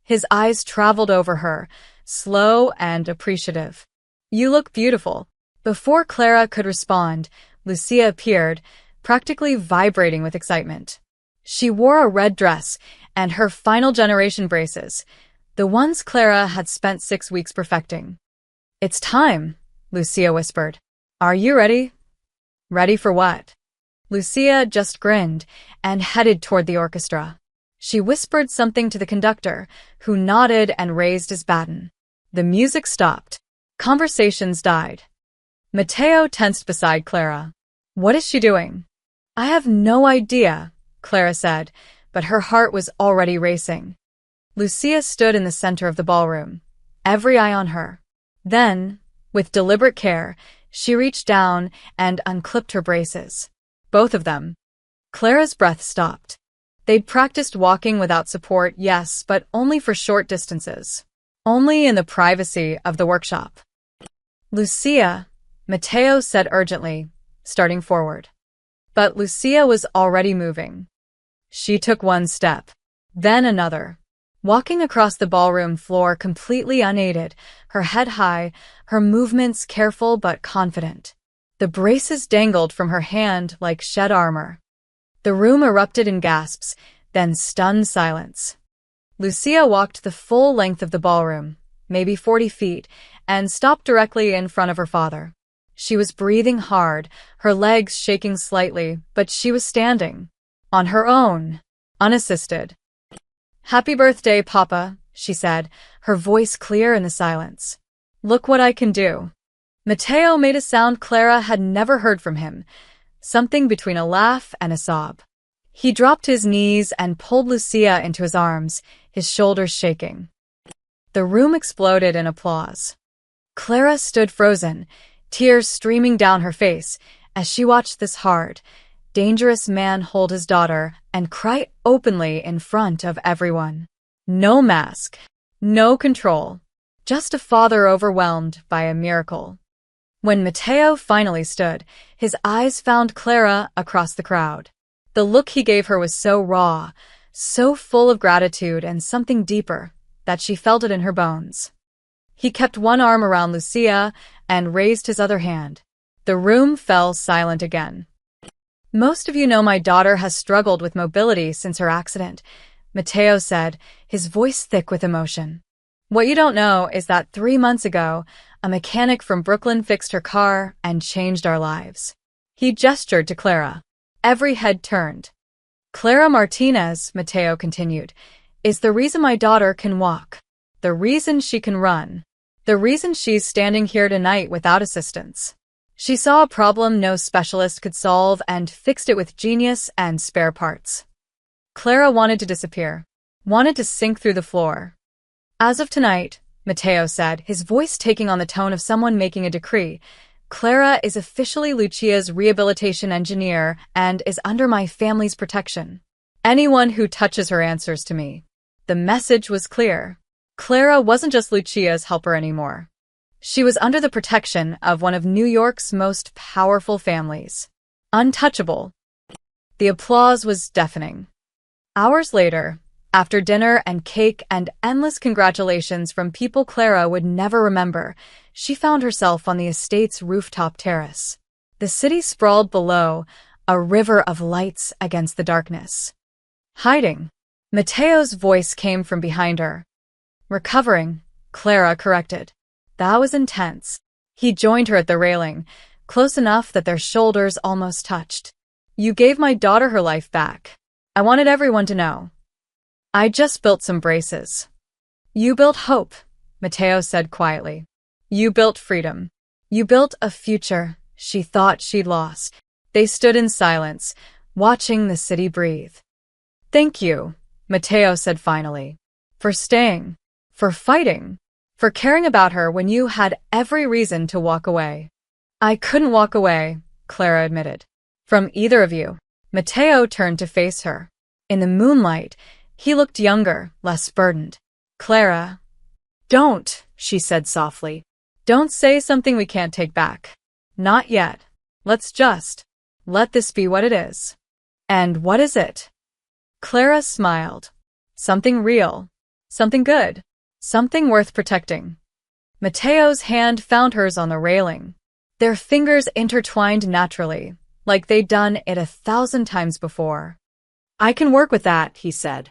His eyes traveled over her, slow and appreciative. "You look beautiful." Before Clara could respond, Lucia appeared, practically vibrating with excitement. She wore a red dress and her final generation braces, the ones Clara had spent 6 weeks perfecting. "It's time," Lucia whispered. "Are you ready?" "Ready for what?" Lucia just grinned and headed toward the orchestra. She whispered something to the conductor, who nodded and raised his baton. The music stopped. Conversations died. Mateo tensed beside Clara. "What is she doing?" "I have no idea," Clara said, but her heart was already racing. Lucia stood in the center of the ballroom, every eye on her. Then, with deliberate care, she reached down and unclipped her braces. Both of them. Clara's breath stopped. They'd practiced walking without support, yes, but only for short distances. Only in the privacy of the workshop. "Lucia," Mateo said urgently, starting forward. But Lucia was already moving. She took one step, then another, walking across the ballroom floor completely unaided, her head high, her movements careful but confident. The braces dangled from her hand like shed armor. The room erupted in gasps, then stunned silence. Lucia walked the full length of the ballroom, maybe 40 feet, and stopped directly in front of her father. She was breathing hard, her legs shaking slightly, but she was standing. On her own, unassisted. "Happy birthday, Papa," she said, her voice clear in the silence. "Look what I can do." Mateo made a sound Clara had never heard from him, something between a laugh and a sob. He dropped his knees and pulled Lucia into his arms, his shoulders shaking. The room exploded in applause. Clara stood frozen, tears streaming down her face, as she watched this hard, dangerous man hold his daughter and cry openly in front of everyone. No mask, no control, just a father overwhelmed by a miracle. When Mateo finally stood, his eyes found Clara across the crowd. The look he gave her was so raw, so full of gratitude and something deeper, that she felt it in her bones. He kept one arm around Lucia and raised his other hand. The room fell silent again. "Most of you know my daughter has struggled with mobility since her accident," Mateo said, his voice thick with emotion. "What you don't know is that 3 months ago, a mechanic from Brooklyn fixed her car and changed our lives." He gestured to Clara. Every head turned. "Clara Martinez," Mateo continued, "is the reason my daughter can walk, the reason she can run, the reason she's standing here tonight without assistance. She saw a problem no specialist could solve and fixed it with genius and spare parts." Clara wanted to disappear, wanted to sink through the floor. "As of tonight," Mateo said, his voice taking on the tone of someone making a decree, "Clara is officially Lucia's rehabilitation engineer and is under my family's protection. Anyone who touches her answers to me." The message was clear. Clara wasn't just Lucia's helper anymore. She was under the protection of one of New York's most powerful families. Untouchable. The applause was deafening. Hours later, after dinner and cake and endless congratulations from people Clara would never remember, she found herself on the estate's rooftop terrace. The city sprawled below, a river of lights against the darkness. "Hiding." Mateo's voice came from behind her. "Recovering," Clara corrected. That was intense. He joined her at the railing, close enough that their shoulders almost touched. "You gave my daughter her life back. I wanted everyone to know. I just built some braces." "You built hope," Mateo said quietly. "You built freedom. You built a future she thought she'd lost." They stood in silence, watching the city breathe. "Thank you," Mateo said finally, "for staying, for fighting, for caring about her when you had every reason to walk away." "I couldn't walk away," Clara admitted, "from either of you." Mateo turned to face her. In the moonlight, he looked younger, less burdened. "Clara." "Don't," she said softly. "Don't say something we can't take back. Not yet. Let's just let this be what it is." "And what is it?" Clara smiled. "Something real. Something good. Something worth protecting." Mateo's hand found hers on the railing. Their fingers intertwined naturally, like they'd done it 1,000 times before. "I can work with that," he said.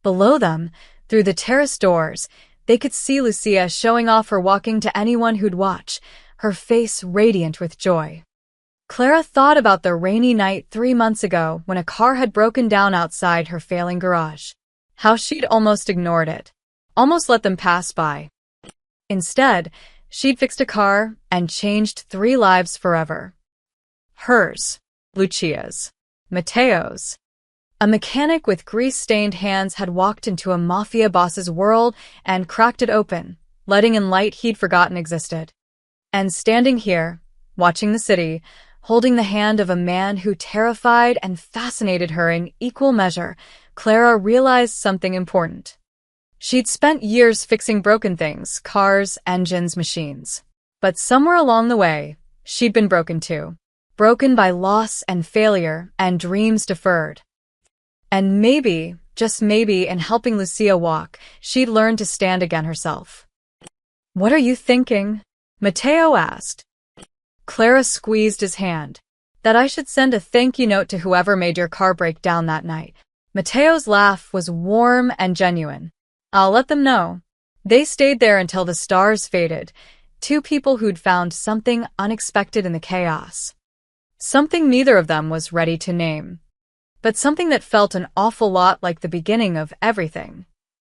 Below them, Through the terrace doors, they could see Lucia showing off her walking to anyone who'd watch, her face radiant with joy. Clara thought about the rainy night 3 months ago when a car had broken down outside her failing garage. How she'd almost ignored it, almost let them pass by. Instead, she'd fixed a car and changed 3 lives forever. Hers, Lucia's, Matteo's. A mechanic with grease-stained hands had walked into a Mafia boss's world and cracked it open, letting in light he'd forgotten existed. And standing here, watching the city, holding the hand of a man who terrified and fascinated her in equal measure, Clara realized something important. She'd spent years fixing broken things, cars, engines, machines. But somewhere along the way, she'd been broken too. Broken by loss and failure and dreams deferred. And maybe, just maybe, in helping Lucia walk, she'd learned to stand again herself. "What are you thinking?" Matteo asked. Clara squeezed his hand. "That I should send a thank you note to whoever made your car break down that night." Matteo's laugh was warm and genuine. "I'll let them know." They stayed there until the stars faded, 2 people who'd found something unexpected in the chaos. Something neither of them was ready to name. But something that felt an awful lot like the beginning of everything.